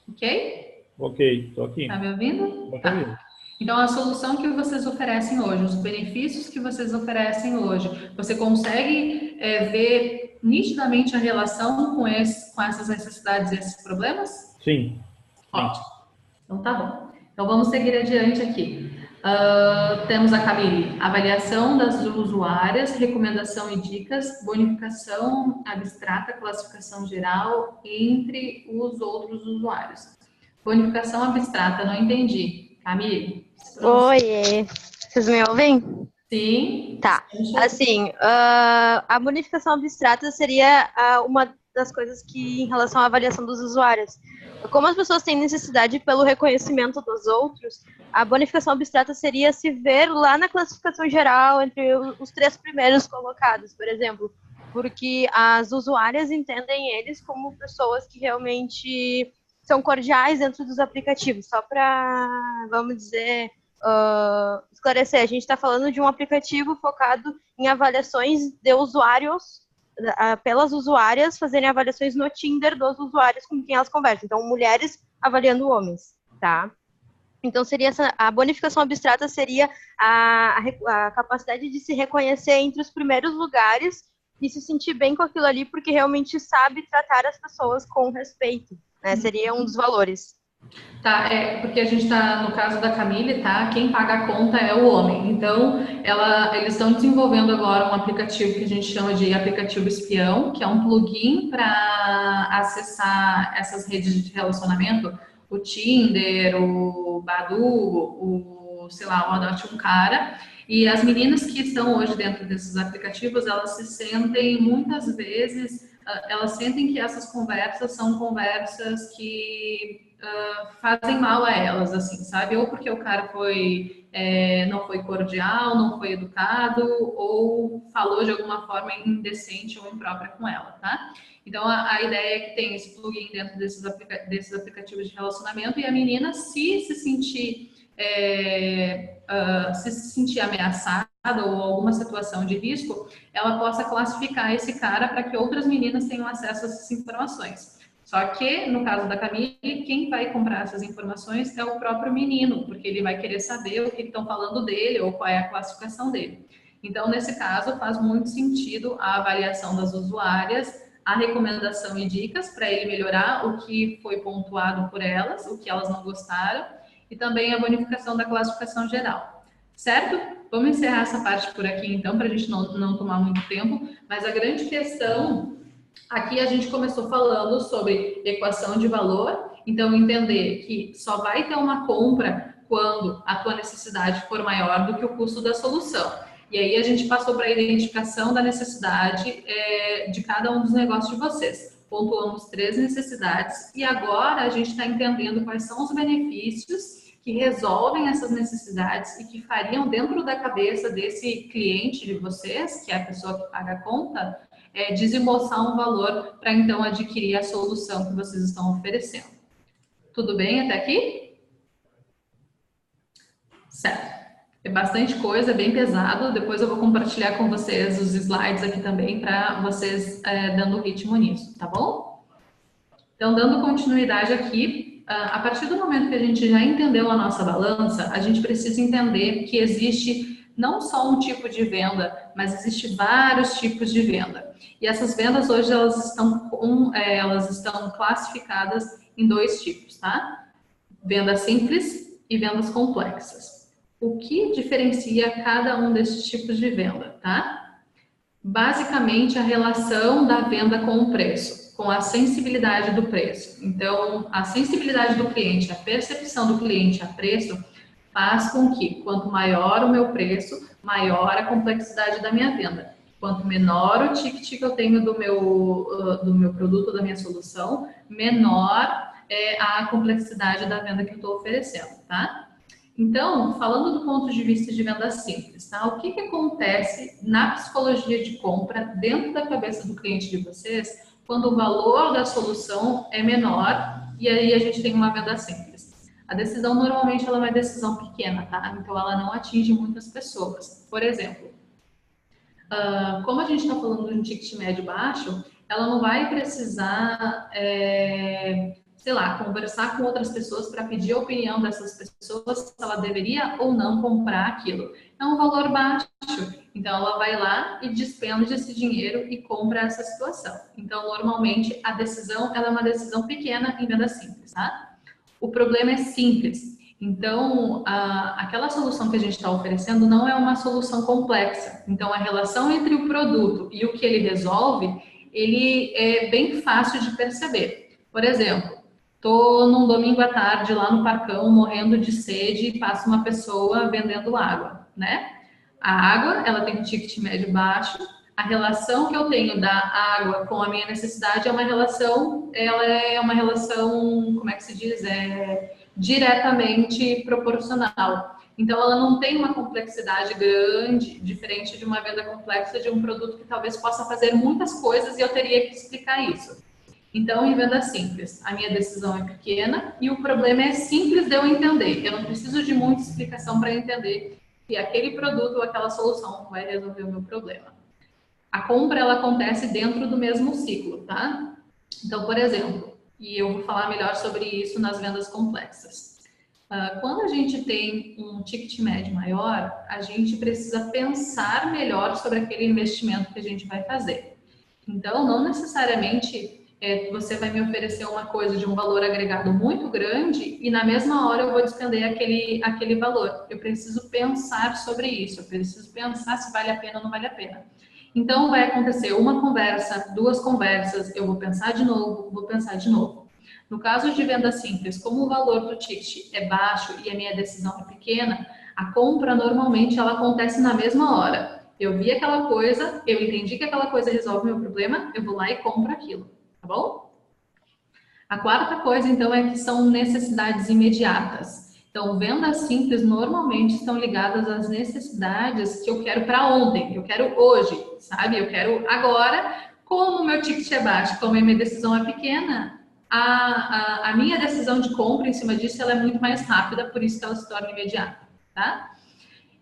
Ok? Ok, estou aqui. Tá me ouvindo? Tô Tá. ouvindo. Então, a solução que vocês oferecem hoje, os benefícios que vocês oferecem hoje, você consegue ver nitidamente a relação com essas necessidades e esses problemas? Sim. Ótimo. Então, tá bom. Então, vamos seguir adiante aqui. Temos a Camille, avaliação das usuárias, recomendação e dicas, bonificação abstrata, classificação geral entre os outros usuários. Bonificação abstrata, não entendi. Camille? Oi, vocês me ouvem? Sim. Tá. Assim, a bonificação abstrata seria uma das coisas que, em relação à avaliação dos usuários, como as pessoas têm necessidade pelo reconhecimento dos outros, a bonificação abstrata seria se ver lá na classificação geral entre os 3 primeiros colocados, por exemplo, porque as usuárias entendem eles como pessoas que realmente são cordiais dentro dos aplicativos. Só para, vamos dizer, esclarecer, a gente está falando de um aplicativo focado em avaliações de usuários, pelas usuárias fazerem avaliações no Tinder dos usuários com quem elas conversam. Então, mulheres avaliando homens, tá? Então, seria a bonificação abstrata seria a capacidade de se reconhecer entre os primeiros lugares e se sentir bem com aquilo ali, porque realmente sabe tratar as pessoas com respeito, né? Seria um dos valores. Tá, porque a gente está no caso da Camille, tá? Quem paga a conta é o homem. Então, eles estão desenvolvendo agora um aplicativo que a gente chama de aplicativo espião, que é um plugin para acessar essas redes de relacionamento, o Tinder, o Badoo, sei lá, o Adote um Cara. E as meninas que estão hoje dentro desses aplicativos, elas se sentem muitas vezes, elas sentem que essas conversas são conversas que fazem mal a elas, assim, sabe? Ou porque o cara não foi cordial, não foi educado, ou falou de alguma forma indecente ou imprópria com ela, tá? Então, a ideia é que tem esse plugin dentro desses aplicativos de relacionamento e a menina, se se sentir ameaçada ou alguma situação de risco, ela possa classificar esse cara para que outras meninas tenham acesso a essas informações. Só que, no caso da Camille, quem vai comprar essas informações é o próprio menino, porque ele vai querer saber o que estão falando dele ou qual é a classificação dele. Então, nesse caso, faz muito sentido a avaliação das usuárias, a recomendação e dicas para ele melhorar o que foi pontuado por elas, o que elas não gostaram, e também a bonificação da classificação geral. Certo? Vamos encerrar essa parte por aqui, então, para a gente não tomar muito tempo, mas a grande questão... Aqui a gente começou falando sobre equação de valor, então entender que só vai ter uma compra quando a tua necessidade for maior do que o custo da solução. E aí a gente passou para a identificação da necessidade de cada um dos negócios de vocês. Pontuamos 3 necessidades e agora a gente está entendendo quais são os benefícios que resolvem essas necessidades e que fariam dentro da cabeça desse cliente de vocês, que é a pessoa que paga a conta, desembolsar um valor para então adquirir a solução que vocês estão oferecendo. Tudo bem até aqui? Certo. É bastante coisa, bem pesado. Depois eu vou compartilhar com vocês os slides aqui também para vocês dando ritmo nisso, tá bom? Então, dando continuidade aqui, a partir do momento que a gente já entendeu a nossa balança, a gente precisa entender que existe não só um tipo de venda, mas existe vários tipos de venda. E essas vendas hoje elas estão classificadas em 2 tipos, tá? Vendas simples e vendas complexas. O que diferencia cada um desses tipos de venda, tá? Basicamente a relação da venda com o preço, com a sensibilidade do preço. Então, a sensibilidade do cliente, a percepção do cliente a preço faz com que, quanto maior o meu preço, maior a complexidade da minha venda. Quanto menor o ticket que eu tenho do meu produto, da minha solução, menor é a complexidade da venda que eu estou oferecendo, tá? Então, falando do ponto de vista de venda simples, tá? O que acontece na psicologia de compra dentro da cabeça do cliente de vocês quando o valor da solução é menor e aí a gente tem uma venda simples? A decisão, normalmente, ela é uma decisão pequena, tá? Então, ela não atinge muitas pessoas. Por exemplo, como a gente está falando de um ticket médio baixo, ela não vai precisar sei lá, conversar com outras pessoas para pedir a opinião dessas pessoas se ela deveria ou não comprar aquilo. É um valor baixo, então ela vai lá e despende esse dinheiro e compra essa situação. Então, normalmente, a decisão, ela é uma decisão pequena em venda simples, tá? O problema é simples. Então, aquela solução que a gente está oferecendo não é uma solução complexa. Então, a relação entre o produto e o que ele resolve, ele é bem fácil de perceber. Por exemplo, estou num domingo à tarde lá no Parcão, morrendo de sede, e passa uma pessoa vendendo água, né? A água, ela tem um ticket médio baixo. A relação que eu tenho da água com a minha necessidade é uma relação, como é que se diz? Diretamente proporcional. Então, ela não tem uma complexidade grande, diferente de uma venda complexa de um produto que talvez possa fazer muitas coisas e eu teria que explicar isso. Então, em venda simples, a minha decisão é pequena e o problema é simples de eu entender. Eu não preciso de muita explicação para entender que aquele produto ou aquela solução vai resolver o meu problema. A compra, ela acontece dentro do mesmo ciclo, tá? Então, por exemplo, e eu vou falar melhor sobre isso nas vendas complexas. Quando a gente tem um ticket médio maior, a gente precisa pensar melhor sobre aquele investimento que a gente vai fazer. Então, não necessariamente você vai me oferecer uma coisa de um valor agregado muito grande e na mesma hora eu vou despender aquele valor. Eu preciso pensar sobre isso, eu preciso pensar se vale a pena ou não vale a pena. Então, vai acontecer uma conversa, duas conversas, eu vou pensar de novo, vou pensar de novo. No caso de venda simples, como o valor do ticket é baixo e a minha decisão é pequena, a compra normalmente ela acontece na mesma hora. Eu vi aquela coisa, eu entendi que aquela coisa resolve o meu problema, eu vou lá e compro aquilo, tá bom? A quarta coisa, então, é que são necessidades imediatas. Então, vendas simples normalmente estão ligadas às necessidades que eu quero para ontem, que eu quero hoje, sabe? Eu quero agora, como o meu ticket é baixo, como a minha decisão é pequena, a minha decisão de compra em cima disso ela é muito mais rápida, por isso que ela se torna imediata, tá?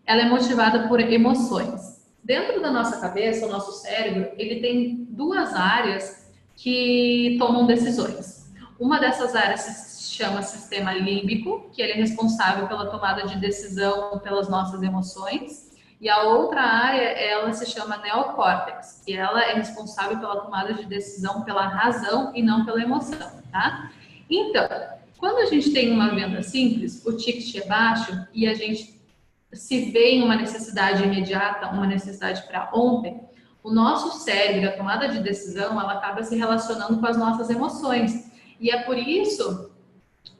Ela é motivada por emoções. Dentro da nossa cabeça, o nosso cérebro, ele tem duas áreas que tomam decisões. Uma dessas áreas se chama sistema límbico, que ele é responsável pela tomada de decisão pelas nossas emoções. E a outra área, ela se chama neocórtex, que ela é responsável pela tomada de decisão pela razão e não pela emoção, tá? Então, quando a gente tem uma venda simples, o ticket é baixo e a gente se vê em uma necessidade imediata, uma necessidade para ontem, o nosso cérebro, a tomada de decisão, ela acaba se relacionando com as nossas emoções. E é por isso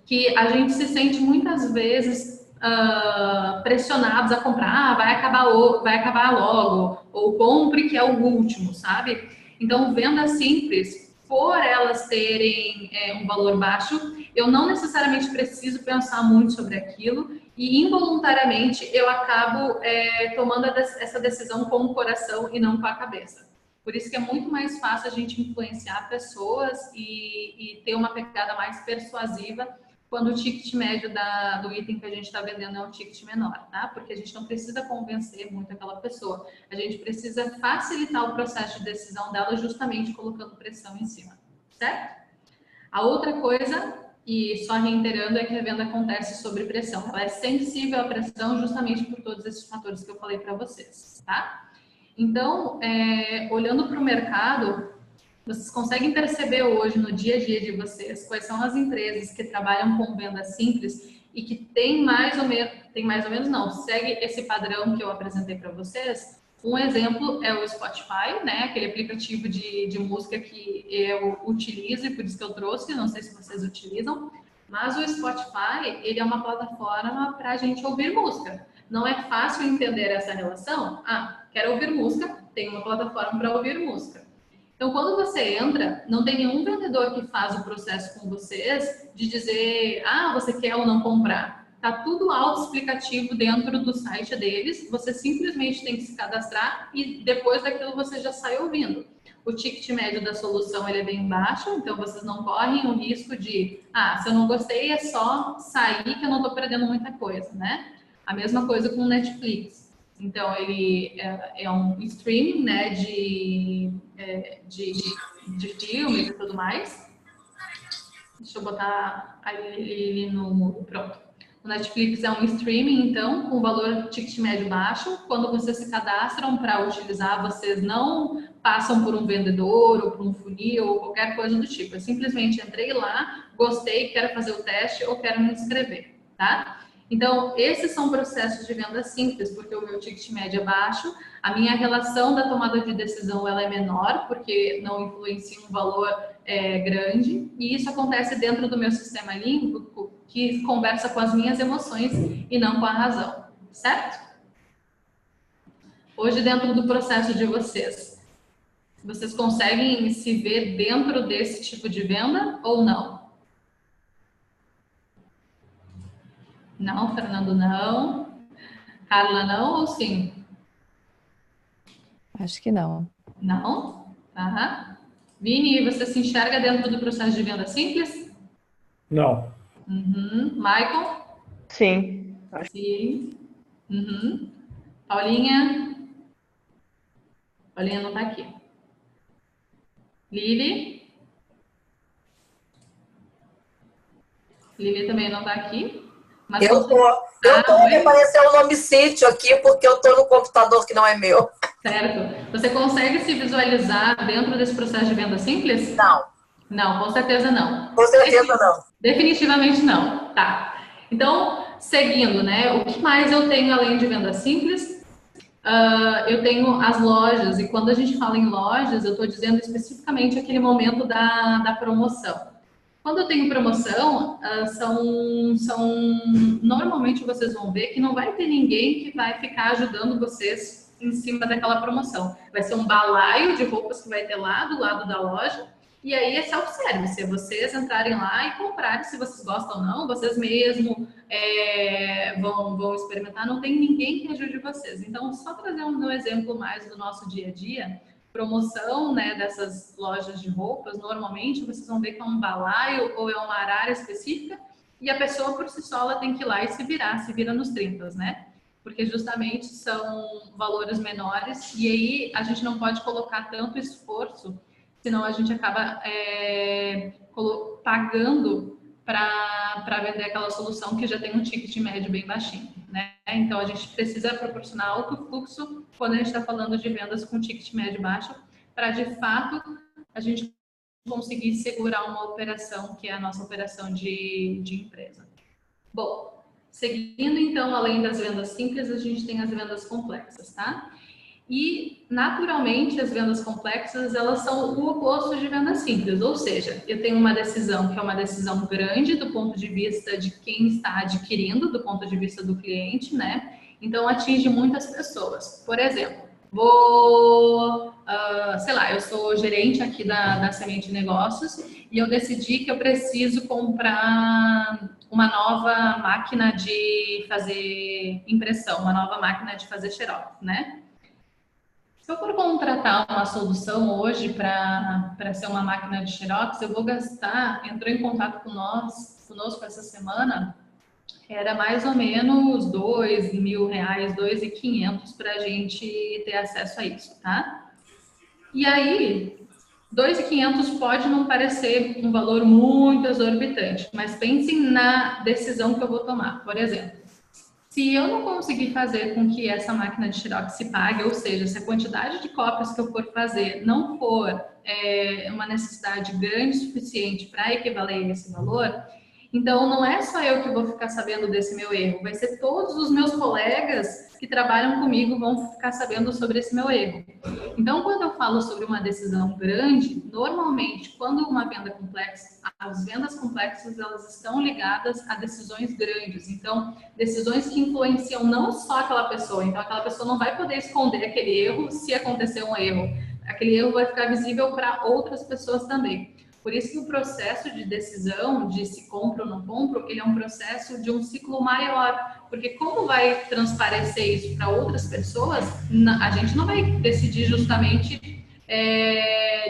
que a gente se sente muitas vezes pressionados a comprar, vai acabar logo, ou compre que é o último, sabe? Então, venda simples, por elas terem um valor baixo, eu não necessariamente preciso pensar muito sobre aquilo e involuntariamente eu acabo tomando essa decisão com o coração e não com a cabeça. Por isso que é muito mais fácil a gente influenciar pessoas e ter uma pegada mais persuasiva quando o ticket médio do item que a gente está vendendo é um ticket menor, tá? Porque a gente não precisa convencer muito aquela pessoa. A gente precisa facilitar o processo de decisão dela justamente colocando pressão em cima, certo? A outra coisa, e só reiterando, é que a venda acontece sob pressão. Ela é sensível à pressão justamente por todos esses fatores que eu falei para vocês, tá? Então, olhando para o mercado, vocês conseguem perceber hoje, no dia a dia de vocês, quais são as empresas que trabalham com venda simples e que tem mais ou menos não, segue esse padrão que eu apresentei para vocês. Um exemplo é o Spotify, né? Aquele aplicativo de música que eu utilizo e por isso que eu trouxe, não sei se vocês utilizam, mas o Spotify, ele é uma plataforma para a gente ouvir música. Não é fácil entender essa relação? Quero ouvir música, tem uma plataforma para ouvir música. Então, quando você entra, não tem nenhum vendedor que faz o processo com vocês de dizer, você quer ou não comprar. Tá tudo autoexplicativo dentro do site deles, você simplesmente tem que se cadastrar e depois daquilo você já sai ouvindo. O ticket médio da solução ele é bem baixo, então vocês não correm o risco de, se eu não gostei é só sair que eu não estou perdendo muita coisa, né? A mesma coisa com o Netflix. Então, ele é um streaming, né, de filmes e tudo mais. Deixa eu botar ali no mudo, pronto. O Netflix é um streaming, então, com valor ticket médio baixo. Quando vocês se cadastram para utilizar, vocês não passam por um vendedor ou por um funil ou qualquer coisa do tipo. Eu simplesmente entrei lá, gostei, quero fazer o teste ou quero me inscrever, tá? Então, esses são processos de venda simples, porque o meu ticket médio é baixo, a minha relação da tomada de decisão ela é menor, porque não influencia um valor grande, e isso acontece dentro do meu sistema límbico, que conversa com as minhas emoções e não com a razão, certo? Hoje, dentro do processo de vocês conseguem se ver dentro desse tipo de venda ou não? Não, Fernando, não. Carla, não ou sim? Acho que não. Não? Tá. Vini, você se enxerga dentro do processo de venda simples? Não. Michael? Sim. Sim. Paulinha? Paulinha não tá aqui. Lili? Lili também não tá aqui. Mas eu tô me apareceu o nome sítio aqui porque eu tô no computador que não é meu. Certo. Você consegue se visualizar dentro desse processo de venda simples? Não. Não, com certeza não. Com certeza não. Definitivamente não. Tá. Então, seguindo, né? O que mais eu tenho além de venda simples? Eu tenho as lojas, e quando a gente fala em lojas, eu estou dizendo especificamente aquele momento da promoção. Quando eu tenho promoção, normalmente vocês vão ver que não vai ter ninguém que vai ficar ajudando vocês em cima daquela promoção. Vai ser um balaio de roupas que vai ter lá do lado da loja, e aí é self-service, é vocês entrarem lá e comprarem, se vocês gostam ou não, vocês mesmo vão experimentar, não tem ninguém que ajude vocês. Então, só trazer um exemplo mais do nosso dia a dia, promoção, né, dessas lojas de roupas, normalmente vocês vão ver que é um balaio ou é uma área específica, e a pessoa por si só ela tem que ir lá e se vira nos 30, né? Porque justamente são valores menores, e aí a gente não pode colocar tanto esforço, senão a gente acaba pagando para vender aquela solução que já tem um ticket médio bem baixinho, né? Então, a gente precisa proporcionar alto fluxo quando a gente está falando de vendas com ticket médio baixo, para, de fato, a gente conseguir segurar uma operação, que é a nossa operação de empresa. Bom, seguindo, então, além das vendas simples, a gente tem as vendas complexas, tá? E, naturalmente, as vendas complexas, elas são o oposto de vendas simples, ou seja, eu tenho uma decisão que é uma decisão grande do ponto de vista de quem está adquirindo, do ponto de vista do cliente, né? Então, atinge muitas pessoas. Por exemplo, sei lá, eu sou gerente aqui da Semente Negócios e eu decidi que eu preciso comprar uma nova máquina de fazer impressão, uma nova máquina de fazer xerox, né? Se eu for contratar uma solução hoje para ser uma máquina de xerox, eu vou gastar, entrou em contato conosco essa semana, era mais ou menos R$2.000, 2.500 para a gente ter acesso a isso, tá? E aí, 2.500 pode não parecer um valor muito exorbitante, mas pensem na decisão que eu vou tomar. Por exemplo, se eu não conseguir fazer com que essa máquina de xerox se pague, ou seja, se a quantidade de cópias que eu for fazer não for uma necessidade grande o suficiente para equivaler a esse valor, então não é só eu que vou ficar sabendo desse meu erro, vai ser todos os meus colegas que trabalham comigo vão ficar sabendo sobre esse meu erro. Então, quando eu falo sobre uma decisão grande, normalmente, quando uma venda complexa, as vendas complexas, elas estão ligadas a decisões grandes. Então, decisões que influenciam não só aquela pessoa. Então, aquela pessoa não vai poder esconder aquele erro se acontecer um erro. Aquele erro vai ficar visível para outras pessoas também. Por isso que o processo de decisão, de se compro ou não compro, ele é um processo de um ciclo maior. Porque como vai transparecer isso para outras pessoas, a gente não vai decidir justamente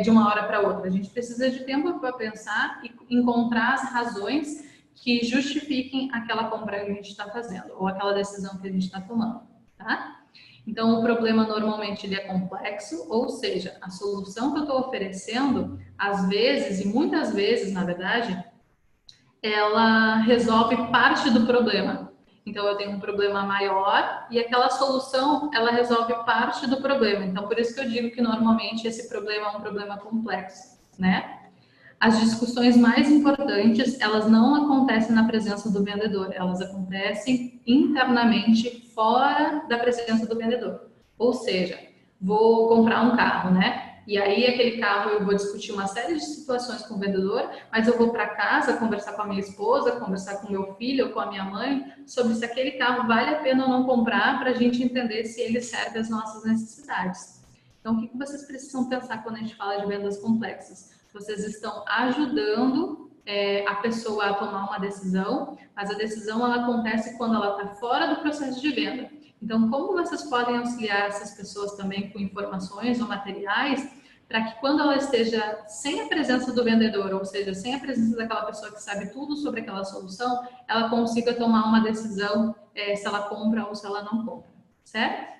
de uma hora para outra. A gente precisa de tempo para pensar e encontrar as razões que justifiquem aquela compra que a gente está fazendo ou aquela decisão que a gente está tomando, tá? Então, o problema normalmente ele é complexo, ou seja, a solução que eu estou oferecendo, às vezes, e muitas vezes, na verdade, ela resolve parte do problema. Então, eu tenho um problema maior e aquela solução, ela resolve parte do problema. Então, por isso que eu digo que normalmente esse problema é um problema complexo, né? As discussões mais importantes, elas não acontecem na presença do vendedor, elas acontecem internamente fora da presença do vendedor. Ou seja, vou comprar um carro, né? E aí, aquele carro, eu vou discutir uma série de situações com o vendedor, mas eu vou para casa conversar com a minha esposa, conversar com o meu filho ou com a minha mãe sobre se aquele carro vale a pena ou não comprar, para a gente entender se ele serve às nossas necessidades. Então, o que vocês precisam pensar quando a gente fala de vendas complexas? Vocês estão ajudando a pessoa a tomar uma decisão, mas a decisão ela acontece quando ela está fora do processo de venda. Então, como vocês podem auxiliar essas pessoas também com informações ou materiais para que quando ela esteja sem a presença do vendedor, ou seja, sem a presença daquela pessoa que sabe tudo sobre aquela solução, ela consiga tomar uma decisão se ela compra ou se ela não compra, certo?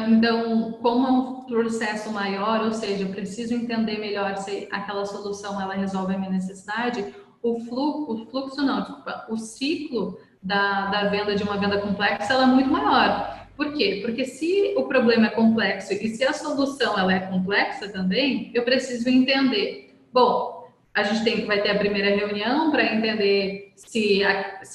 Então, como é um processo maior, ou seja, eu preciso entender melhor se aquela solução ela resolve a minha necessidade, o ciclo da venda de uma venda complexa ela é muito maior. Por quê? Porque se o problema é complexo e se a solução ela é complexa também, eu preciso entender. Bom, a gente vai ter a primeira reunião para entender se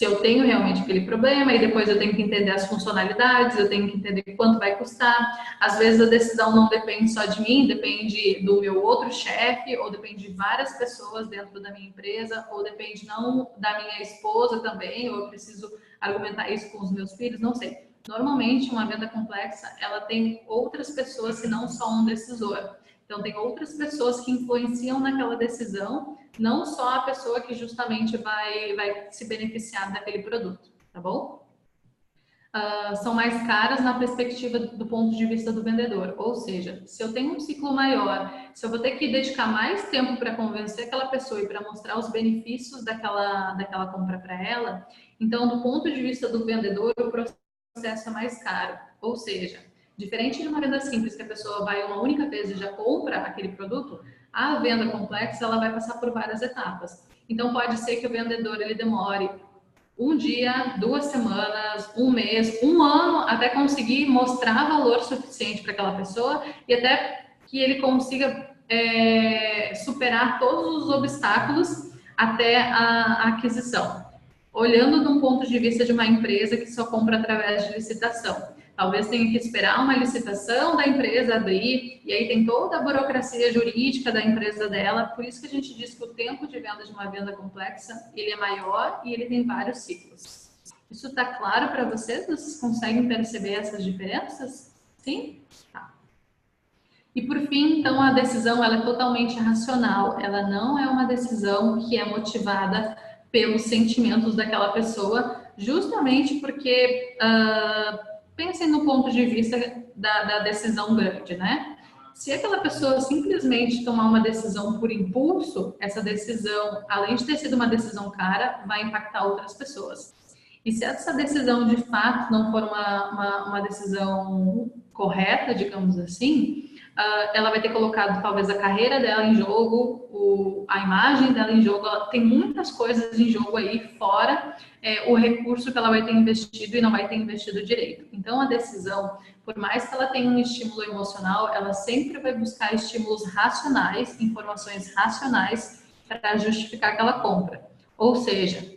eu tenho realmente aquele problema e depois eu tenho que entender as funcionalidades, eu tenho que entender quanto vai custar. Às vezes a decisão não depende só de mim, depende do meu outro chefe ou depende de várias pessoas dentro da minha empresa ou depende não da minha esposa também, ou eu preciso argumentar isso com os meus filhos, não sei. Normalmente, uma venda complexa, ela tem outras pessoas, se não só um decisor. Então, tem outras pessoas que influenciam naquela decisão, não só a pessoa que justamente vai se beneficiar daquele produto, tá bom? São mais caras na perspectiva do ponto de vista do vendedor. Ou seja, se eu tenho um ciclo maior, se eu vou ter que dedicar mais tempo para convencer aquela pessoa e para mostrar os benefícios daquela compra para ela, então, do ponto de vista do vendedor, o processo é mais caro. Ou seja, diferente de uma venda simples, que a pessoa vai uma única vez e já compra aquele produto, a venda complexa ela vai passar por várias etapas. Então, pode ser que o vendedor ele demore um dia, 2 semanas, um mês, um ano, até conseguir mostrar valor suficiente para aquela pessoa e até que ele consiga superar todos os obstáculos até a aquisição. Olhando de um ponto de vista de uma empresa que só compra através de licitação. Talvez tenha que esperar uma licitação da empresa abrir, e aí tem toda a burocracia jurídica da empresa dela, por isso que a gente diz que o tempo de venda de uma venda complexa, ele é maior e ele tem vários ciclos. Isso está claro para vocês? Vocês conseguem perceber essas diferenças? Sim? Tá. E por fim, então, a decisão ela é totalmente racional, ela não é uma decisão que é motivada pelos sentimentos daquela pessoa, justamente porque... pensem no ponto de vista da decisão grande, né? Se aquela pessoa simplesmente tomar uma decisão por impulso, essa decisão, além de ter sido uma decisão cara, vai impactar outras pessoas. E se essa decisão, de fato, não for uma decisão correta, digamos assim, ela vai ter colocado, talvez, a carreira dela em jogo, a imagem dela em jogo, ela tem muitas coisas em jogo aí, fora o recurso que ela vai ter investido e não vai ter investido direito. Então, a decisão, por mais que ela tenha um estímulo emocional, ela sempre vai buscar estímulos racionais, informações racionais, para justificar aquela compra. Ou seja,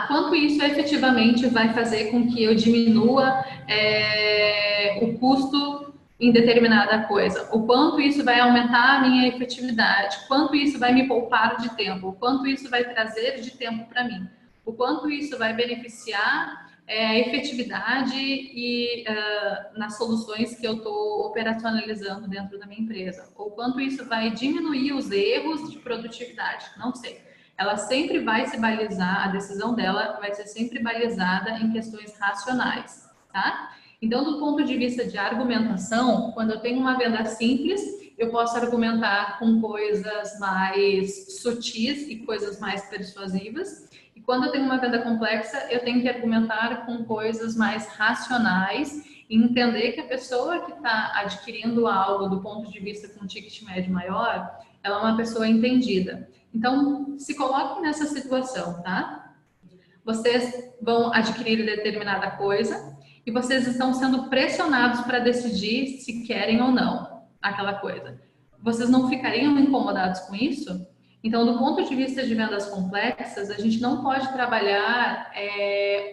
quanto isso efetivamente vai fazer com que eu diminua o custo em determinada coisa, o quanto isso vai aumentar a minha efetividade, quanto isso vai me poupar de tempo, o quanto isso vai trazer de tempo para mim, o quanto isso vai beneficiar a efetividade nas soluções que eu estou operacionalizando dentro da minha empresa, ou quanto isso vai diminuir os erros de produtividade, não sei. Ela sempre vai se balizar, a decisão dela vai ser sempre balizada em questões racionais, tá? Então, do ponto de vista de argumentação, quando eu tenho uma venda simples, eu posso argumentar com coisas mais sutis e coisas mais persuasivas. E quando eu tenho uma venda complexa, eu tenho que argumentar com coisas mais racionais e entender que a pessoa que está adquirindo algo do ponto de vista com um ticket médio maior, ela é uma pessoa entendida. Então, se coloquem nessa situação, tá? Vocês vão adquirir determinada coisa e vocês estão sendo pressionados para decidir se querem ou não aquela coisa. Vocês não ficariam incomodados com isso? Então, do ponto de vista de vendas complexas, a gente não pode trabalhar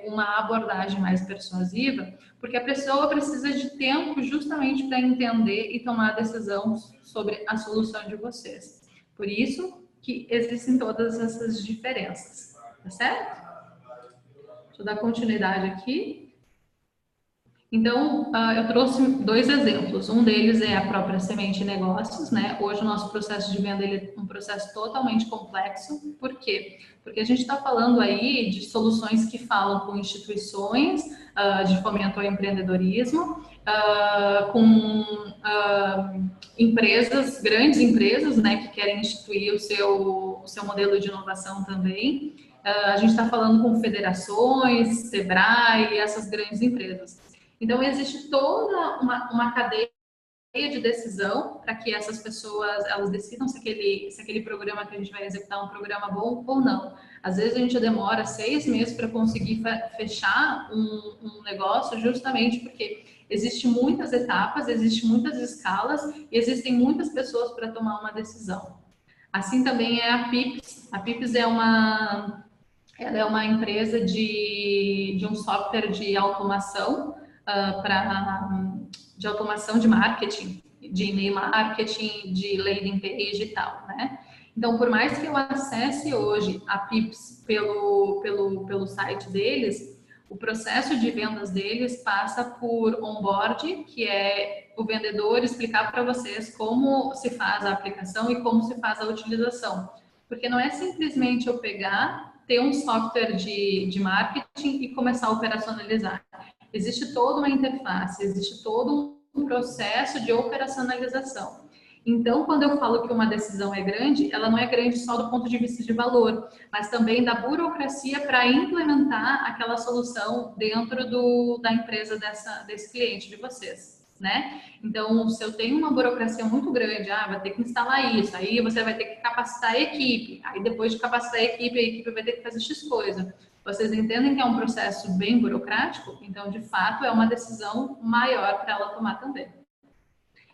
uma abordagem mais persuasiva, porque a pessoa precisa de tempo justamente para entender e tomar a decisão sobre a solução de vocês. Por isso que existem todas essas diferenças, tá certo? Deixa eu dar continuidade aqui. Então, eu trouxe 2 exemplos. Um deles é a própria Semente Negócios, né? Hoje o nosso processo de venda ele é um processo totalmente complexo. Por quê? Porque a gente está falando aí de soluções que falam com instituições de fomento ao empreendedorismo, empresas, grandes empresas, né, que querem instituir o seu modelo de inovação também. A gente está falando com federações, Sebrae, essas grandes empresas. Então, existe toda uma cadeia de decisão para que essas pessoas elas decidam se aquele programa que a gente vai executar é um programa bom ou não. Às vezes, a gente demora 6 meses para conseguir fechar um negócio, justamente porque existem muitas etapas, existem muitas escalas e existem muitas pessoas para tomar uma decisão. Assim também é a Pips. A Pips ela é uma empresa de um software de automação de automação de marketing, de e-mail marketing, de landing page e tal, né? Então, por mais que eu acesse hoje a Pips pelo site deles, o processo de vendas deles passa por onboard, que é o vendedor explicar para vocês como se faz a aplicação e como se faz a utilização. Porque não é simplesmente eu pegar, ter um software de marketing e começar a operacionalizar. Existe toda uma interface, existe todo um processo de operacionalização. Então, quando eu falo que uma decisão é grande, ela não é grande só do ponto de vista de valor, mas também da burocracia para implementar aquela solução dentro da empresa desse cliente de vocês. Né? Então, se eu tenho uma burocracia muito grande, vai ter que instalar isso, aí você vai ter que capacitar a equipe, aí depois de capacitar a equipe vai ter que fazer X coisa. Vocês entendem que é um processo bem burocrático? Então, de fato, é uma decisão maior para ela tomar também.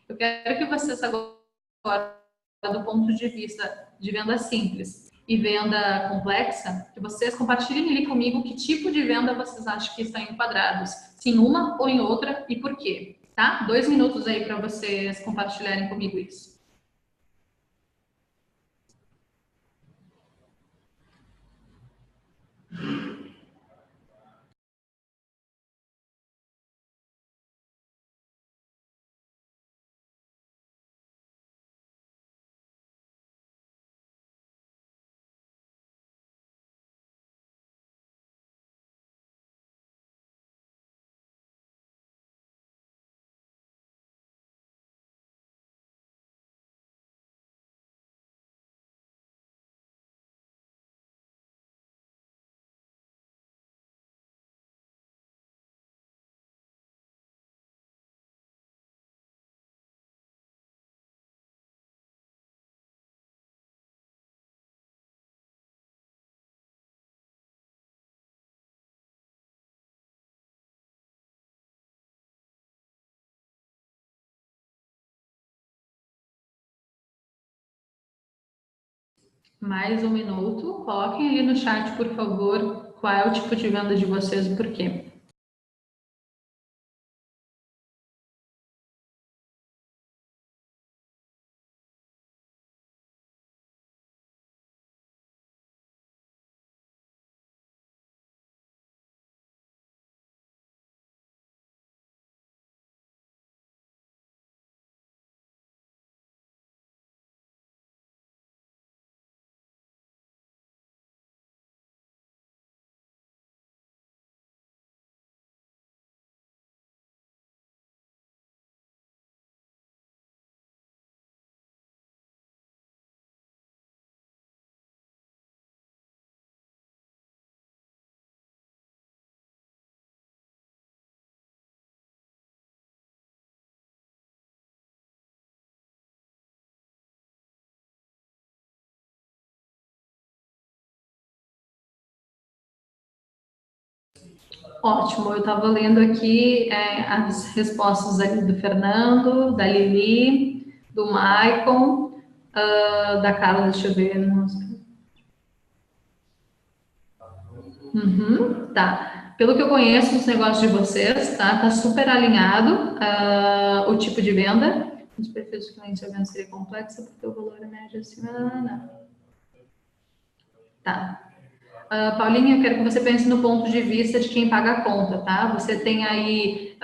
Eu quero que vocês agora, do ponto de vista de venda simples e venda complexa, que vocês compartilhem ali comigo que tipo de venda vocês acham que estão enquadrados, se em uma ou em outra e por quê. Tá? 2 minutos aí para vocês compartilharem comigo isso. Mais 1 minuto. Coloquem ali no chat, por favor, qual é o tipo de venda de vocês e por quê. Ótimo, eu estava lendo aqui as respostas ali do Fernando, da Lili, do Maicon, da Carla, deixa eu ver. Tá. Pelo que eu conheço dos negócios de vocês, tá super alinhado o tipo de venda. Os perfis de cliente a venda seria complexa porque o valor é médio acima. Tá. Paulinha, eu quero que você pense no ponto de vista de quem paga a conta, tá? Você tem aí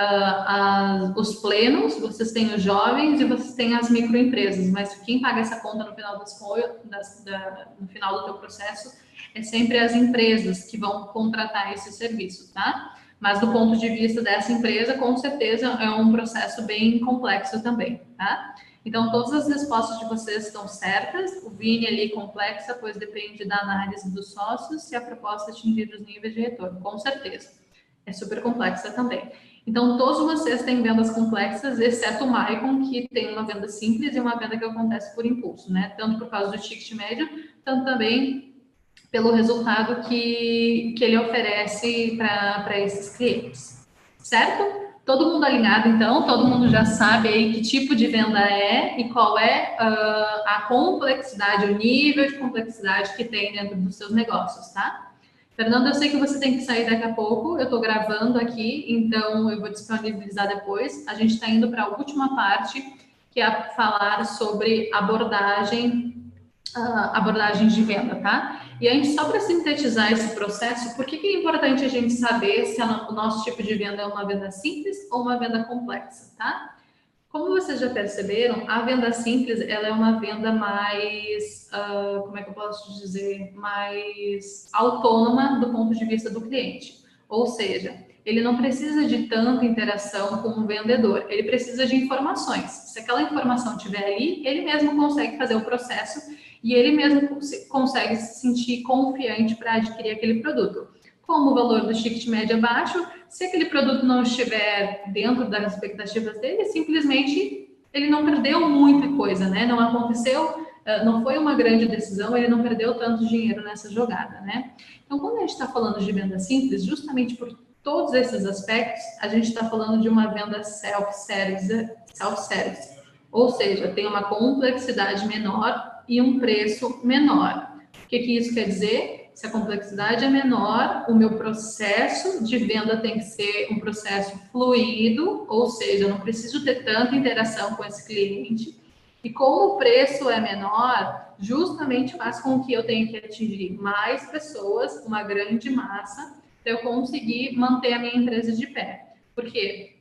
os plenos, vocês têm os jovens e vocês têm as microempresas, mas quem paga essa conta no final no final do teu processo é sempre as empresas que vão contratar esse serviço, tá? Mas do ponto de vista dessa empresa, com certeza é um processo bem complexo também, tá? Então, todas as respostas de vocês estão certas. O Vini ali complexa, pois depende da análise dos sócios se a proposta atingir os níveis de retorno. Com certeza. É super complexa também. Então, todos vocês têm vendas complexas, exceto o Maicon, que tem uma venda simples e uma venda que acontece por impulso, né? Tanto por causa do ticket médio, tanto também pelo resultado que ele oferece para esses clientes. Certo? Todo mundo alinhado, então, todo mundo já sabe aí que tipo de venda é e qual é a complexidade, o nível de complexidade que tem dentro dos seus negócios, tá? Fernando, eu sei que você tem que sair daqui a pouco, eu estou gravando aqui, então eu vou disponibilizar depois. A gente está indo para a última parte, que é falar sobre abordagem de venda, tá? E a gente, só para sintetizar esse processo, por que é importante a gente saber se o nosso tipo de venda é uma venda simples ou uma venda complexa, tá? Como vocês já perceberam, a venda simples, ela é uma venda mais, como é que eu posso dizer, mais autônoma do ponto de vista do cliente. Ou seja, ele não precisa de tanta interação com o vendedor, ele precisa de informações. Se aquela informação estiver ali, ele mesmo consegue fazer o processo e ele mesmo consegue se sentir confiante para adquirir aquele produto. Como o valor do ticket médio é baixo, se aquele produto não estiver dentro das expectativas dele, simplesmente ele não perdeu muita coisa, né? Não aconteceu, não foi uma grande decisão, ele não perdeu tanto dinheiro nessa jogada, né? Então, quando a gente está falando de venda simples, justamente por todos esses aspectos, a gente está falando de uma venda self-service, ou seja, tem uma complexidade menor e um preço menor. O que isso quer dizer? Se a complexidade é menor, o meu processo de venda tem que ser um processo fluido, ou seja, eu não preciso ter tanta interação com esse cliente. E como o preço é menor, justamente faz com que eu tenha que atingir mais pessoas, uma grande massa, para eu conseguir manter a minha empresa de pé. Por quê?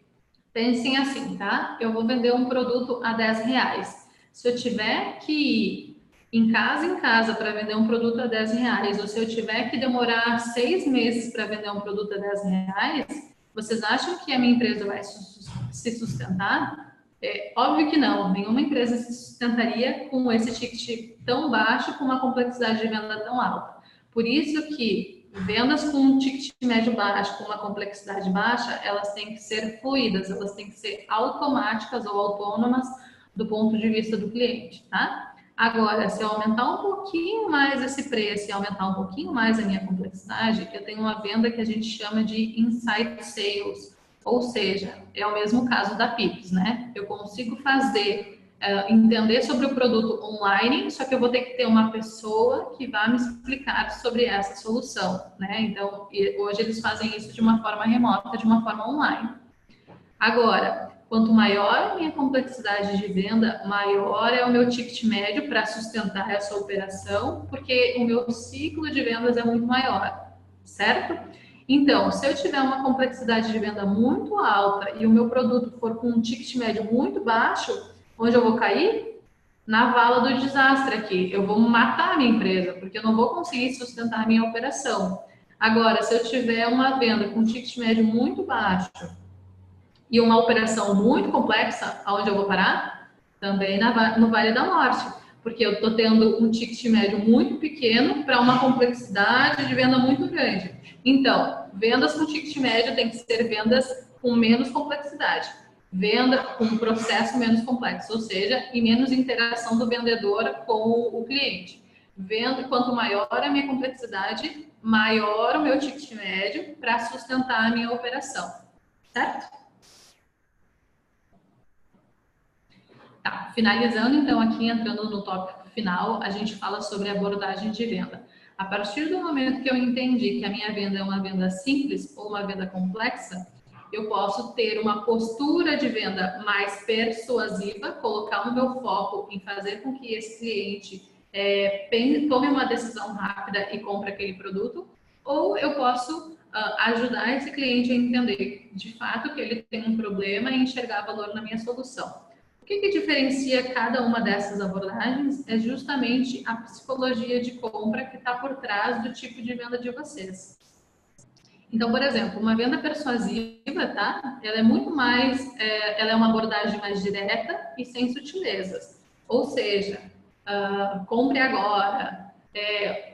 Pensem assim, tá? Eu vou vender um produto a R$10. Se eu tiver que ir em casa para vender um produto a R$10, ou se eu tiver que demorar 6 meses para vender um produto a R$10, vocês acham que a minha empresa vai se sustentar? É óbvio que não. Nenhuma empresa se sustentaria com esse ticket tão baixo, com uma complexidade de venda tão alta. Por isso que vendas com um ticket médio baixo, com uma complexidade baixa, elas têm que ser fluidas, elas têm que ser automáticas ou autônomas do ponto de vista do cliente, tá? Agora, se eu aumentar um pouquinho mais esse preço e aumentar um pouquinho mais a minha complexidade, eu tenho uma venda que a gente chama de inside sales, ou seja, é o mesmo caso da Pips, né? Eu consigo entender sobre o produto online, só que eu vou ter que ter uma pessoa que vai me explicar sobre essa solução, né? Então, hoje eles fazem isso de uma forma remota, de uma forma online. Agora, quanto maior a minha complexidade de venda, maior é o meu ticket médio para sustentar essa operação, porque o meu ciclo de vendas é muito maior, certo? Então, se eu tiver uma complexidade de venda muito alta e o meu produto for com um ticket médio muito baixo, onde eu vou cair? Na vala do desastre aqui. Eu vou matar a minha empresa, porque eu não vou conseguir sustentar a minha operação. Agora, se eu tiver uma venda com um ticket médio muito baixo e uma operação muito complexa, aonde eu vou parar? Também no Vale da Morte, porque eu estou tendo um ticket médio muito pequeno para uma complexidade de venda muito grande. Então, vendas com ticket médio tem que ser vendas com menos complexidade. Venda com um processo menos complexo, ou seja, e menos interação do vendedor com o cliente. Quanto maior a minha complexidade, maior o meu ticket médio para sustentar a minha operação, certo? Tá, finalizando então aqui, entrando no tópico final, a gente fala sobre abordagem de venda. A partir do momento que eu entendi que a minha venda é uma venda simples ou uma venda complexa, eu posso ter uma postura de venda mais persuasiva, colocar o meu foco em fazer com que esse cliente tome uma decisão rápida e compre aquele produto, ou eu posso ajudar esse cliente a entender de fato que ele tem um problema e enxergar valor na minha solução. O que diferencia cada uma dessas abordagens é justamente a psicologia de compra que está por trás do tipo de venda de vocês. Então, por exemplo, uma venda persuasiva, tá? Ela é muito mais, ela é uma abordagem mais direta e sem sutilezas. Ou seja, compre agora,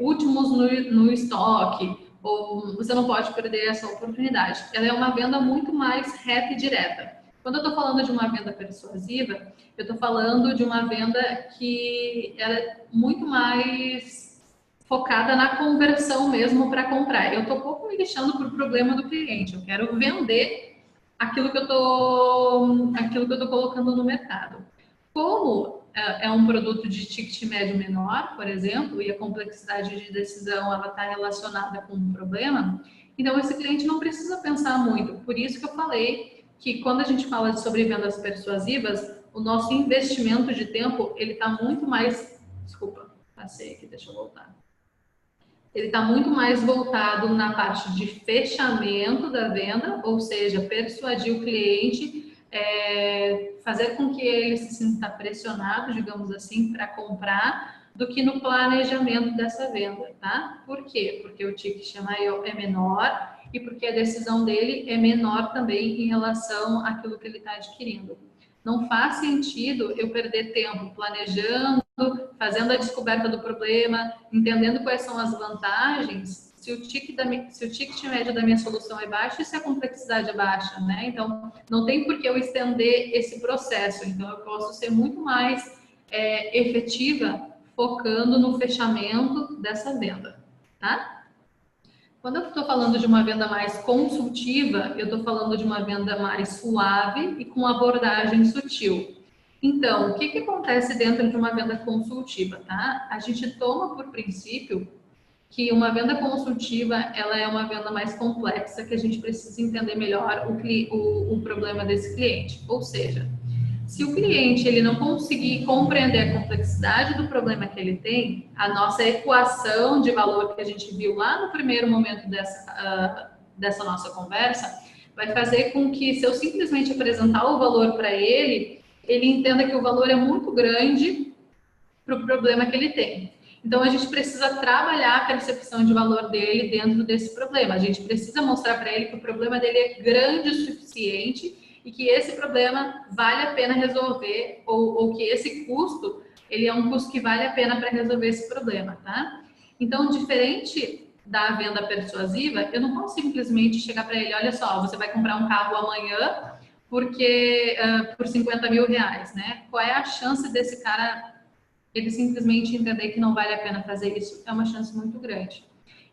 últimos no estoque, ou você não pode perder essa oportunidade. Ela é uma venda muito mais reta e direta. Quando eu estou falando de uma venda persuasiva, eu estou falando de uma venda que ela é muito mais focada na conversão mesmo para comprar. Eu estou pouco me deixando por problema do cliente. Eu quero vender aquilo que eu estou colocando no mercado. Como é um produto de ticket médio menor, por exemplo, e a complexidade de decisão ela está relacionada com um problema, então esse cliente não precisa pensar muito. Por isso que eu falei que quando a gente fala sobre vendas persuasivas, o nosso investimento de tempo, ele está muito mais... Desculpa, passei aqui, deixa eu voltar. Ele está muito mais voltado na parte de fechamento da venda, ou seja, persuadir o cliente, fazer com que ele se sinta pressionado, digamos assim, para comprar, do que no planejamento dessa venda, tá? Por quê? Porque o ticket é menor e porque a decisão dele é menor também em relação àquilo que ele está adquirindo. Não faz sentido eu perder tempo planejando, fazendo a descoberta do problema, entendendo quais são as vantagens, se o ticket médio da minha solução é baixo e se a complexidade é baixa, né? Então, não tem por que eu estender esse processo. Então, eu posso ser muito mais efetiva focando no fechamento dessa venda, tá? Quando eu estou falando de uma venda mais consultiva, eu estou falando de uma venda mais suave e com abordagem sutil. Então, o que acontece dentro de uma venda consultiva, tá? A gente toma por princípio que uma venda consultiva, ela é uma venda mais complexa, que a gente precisa entender melhor o problema desse cliente. Ou seja, se o cliente ele não conseguir compreender a complexidade do problema que ele tem, a nossa equação de valor que a gente viu lá no primeiro momento dessa nossa conversa, vai fazer com que, se eu simplesmente apresentar o valor para ele entenda que o valor é muito grande para o problema que ele tem. Então, a gente precisa trabalhar a percepção de valor dele dentro desse problema. A gente precisa mostrar para ele que o problema dele é grande o suficiente e que esse problema vale a pena resolver, ou que esse custo, ele é um custo que vale a pena para resolver esse problema, tá? Então, diferente da venda persuasiva, eu não posso simplesmente chegar para ele, olha só, você vai comprar um carro amanhã porque por 50 mil reais, né? Qual é a chance desse cara, ele simplesmente entender que não vale a pena fazer isso? É uma chance muito grande.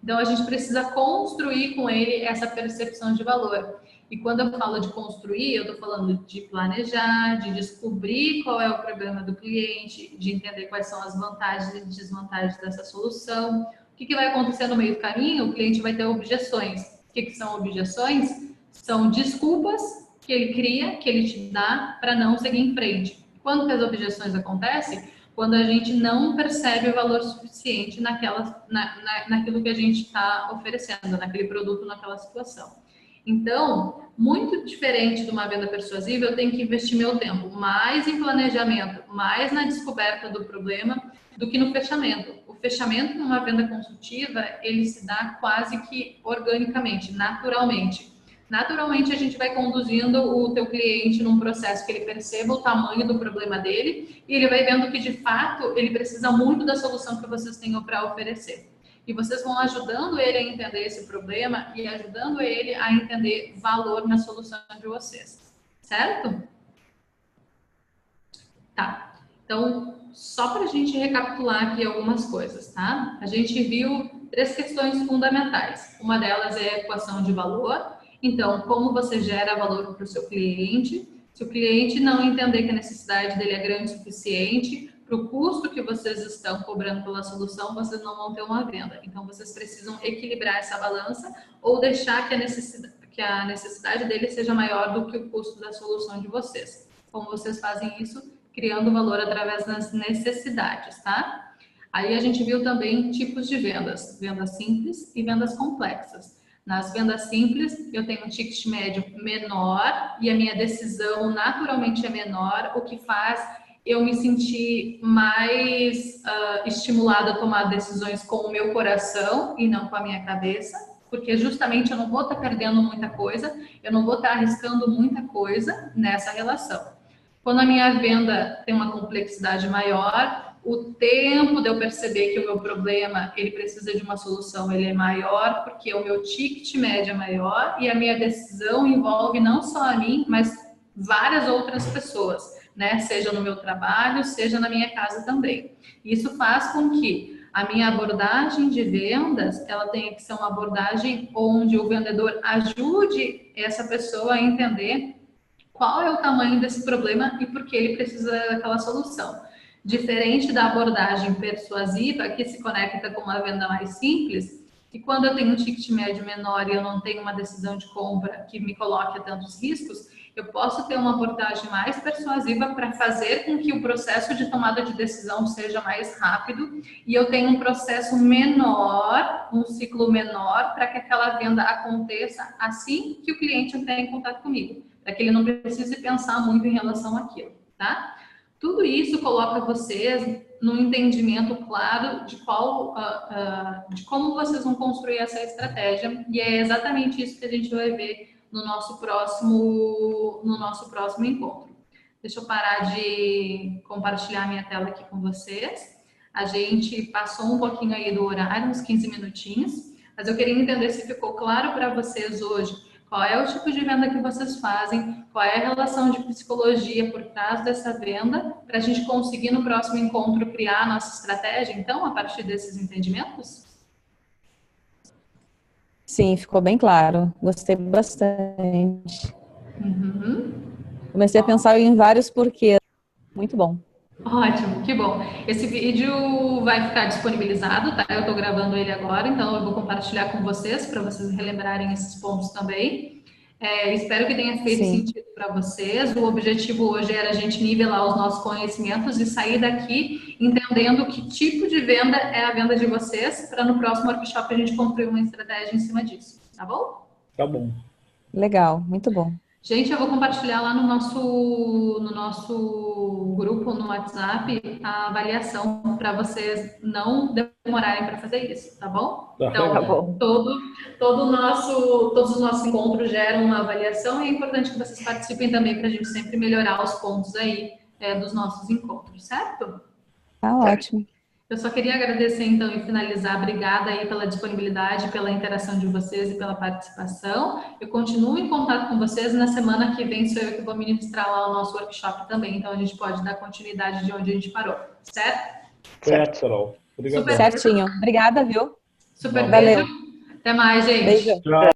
Então, a gente precisa construir com ele essa percepção de valor. E quando eu falo de construir, eu estou falando de planejar, de descobrir qual é o problema do cliente, de entender quais são as vantagens e desvantagens dessa solução. O que vai acontecer no meio do caminho? O cliente vai ter objeções. O que são objeções? São desculpas que ele cria, que ele te dá para não seguir em frente. Quando que as objeções acontecem? Quando a gente não percebe o valor suficiente naquilo que a gente está oferecendo, naquele produto, naquela situação. Então, muito diferente de uma venda persuasiva, eu tenho que investir meu tempo mais em planejamento, mais na descoberta do problema, do que no fechamento. O fechamento numa venda consultiva, ele se dá quase que organicamente, naturalmente. Naturalmente, a gente vai conduzindo o teu cliente num processo que ele perceba o tamanho do problema dele e ele vai vendo que, de fato, ele precisa muito da solução que vocês tenham para oferecer. E vocês vão ajudando ele a entender esse problema e ajudando ele a entender valor na solução de vocês. Certo? Tá. Então, só para a gente recapitular aqui algumas coisas, tá? A gente viu 3 questões fundamentais. Uma delas é a equação de valor. Então, como você gera valor para o seu cliente? Se o cliente não entender que a necessidade dele é grande o suficiente, para o custo que vocês estão cobrando pela solução, vocês não vão ter uma venda. Então, vocês precisam equilibrar essa balança ou deixar que a necessidade dele seja maior do que o custo da solução de vocês. Como vocês fazem isso? Criando valor através das necessidades, tá? Aí a gente viu também tipos de vendas simples e vendas complexas. Nas vendas simples, eu tenho um ticket médio menor e a minha decisão naturalmente é menor, o que faz eu me sentir mais estimulada a tomar decisões com o meu coração e não com a minha cabeça, porque justamente eu não vou estar perdendo muita coisa, eu não vou estar arriscando muita coisa nessa relação. Quando a minha venda tem uma complexidade maior, o tempo de eu perceber que o meu problema, ele precisa de uma solução, ele é maior, porque o meu ticket médio é maior e a minha decisão envolve não só a mim, mas várias outras pessoas, né? Seja no meu trabalho, seja na minha casa também. Isso faz com que a minha abordagem de vendas, ela tenha que ser uma abordagem onde o vendedor ajude essa pessoa a entender qual é o tamanho desse problema e por que ele precisa daquela solução. Diferente da abordagem persuasiva, que se conecta com uma venda mais simples, e quando eu tenho um ticket médio menor e eu não tenho uma decisão de compra que me coloque a tantos riscos, eu posso ter uma abordagem mais persuasiva para fazer com que o processo de tomada de decisão seja mais rápido e eu tenha um processo menor, um ciclo menor, para que aquela venda aconteça assim que o cliente entrar em contato comigo, para que ele não precise pensar muito em relação àquilo, tá? Tudo isso coloca vocês num entendimento claro de de como vocês vão construir essa estratégia, e é exatamente isso que a gente vai ver no nosso próximo encontro. Deixa eu parar de compartilhar minha tela aqui com vocês. A gente passou um pouquinho aí do horário, uns 15 minutinhos, mas eu queria entender se ficou claro para vocês hoje qual é o tipo de venda que vocês fazem, qual é a relação de psicologia por trás dessa venda, para a gente conseguir no próximo encontro criar a nossa estratégia, então, a partir desses entendimentos? Sim, ficou bem claro. Gostei bastante. Comecei a pensar em vários porquês. Muito bom. Ótimo, que bom. Esse vídeo vai ficar disponibilizado, tá? Eu tô gravando ele agora, então eu vou compartilhar com vocês, para vocês relembrarem esses pontos também. Espero que tenha feito sentido para vocês. O objetivo hoje era a gente nivelar os nossos conhecimentos e sair daqui entendendo que tipo de venda é a venda de vocês, para no próximo workshop a gente construir uma estratégia em cima disso, tá bom? Tá bom. Legal, muito bom. Gente, eu vou compartilhar lá no nosso grupo no WhatsApp a avaliação para vocês não demorarem para fazer isso, tá bom? Então, tá bom. todos os nossos encontros geram uma avaliação e é importante que vocês participem também para a gente sempre melhorar os pontos aí dos nossos encontros, certo? Tá ótimo. Eu só queria agradecer, então, e finalizar. Obrigada aí pela disponibilidade, pela interação de vocês e pela participação. Eu continuo em contato com vocês. Na semana que vem sou eu que vou ministrar lá o nosso workshop também. Então, a gente pode dar continuidade de onde a gente parou. Certo? Certo, Carol. Obrigado. Certinho. Obrigada, viu? Super Valeu. beijo. Até mais, gente. Beijo. Tchau.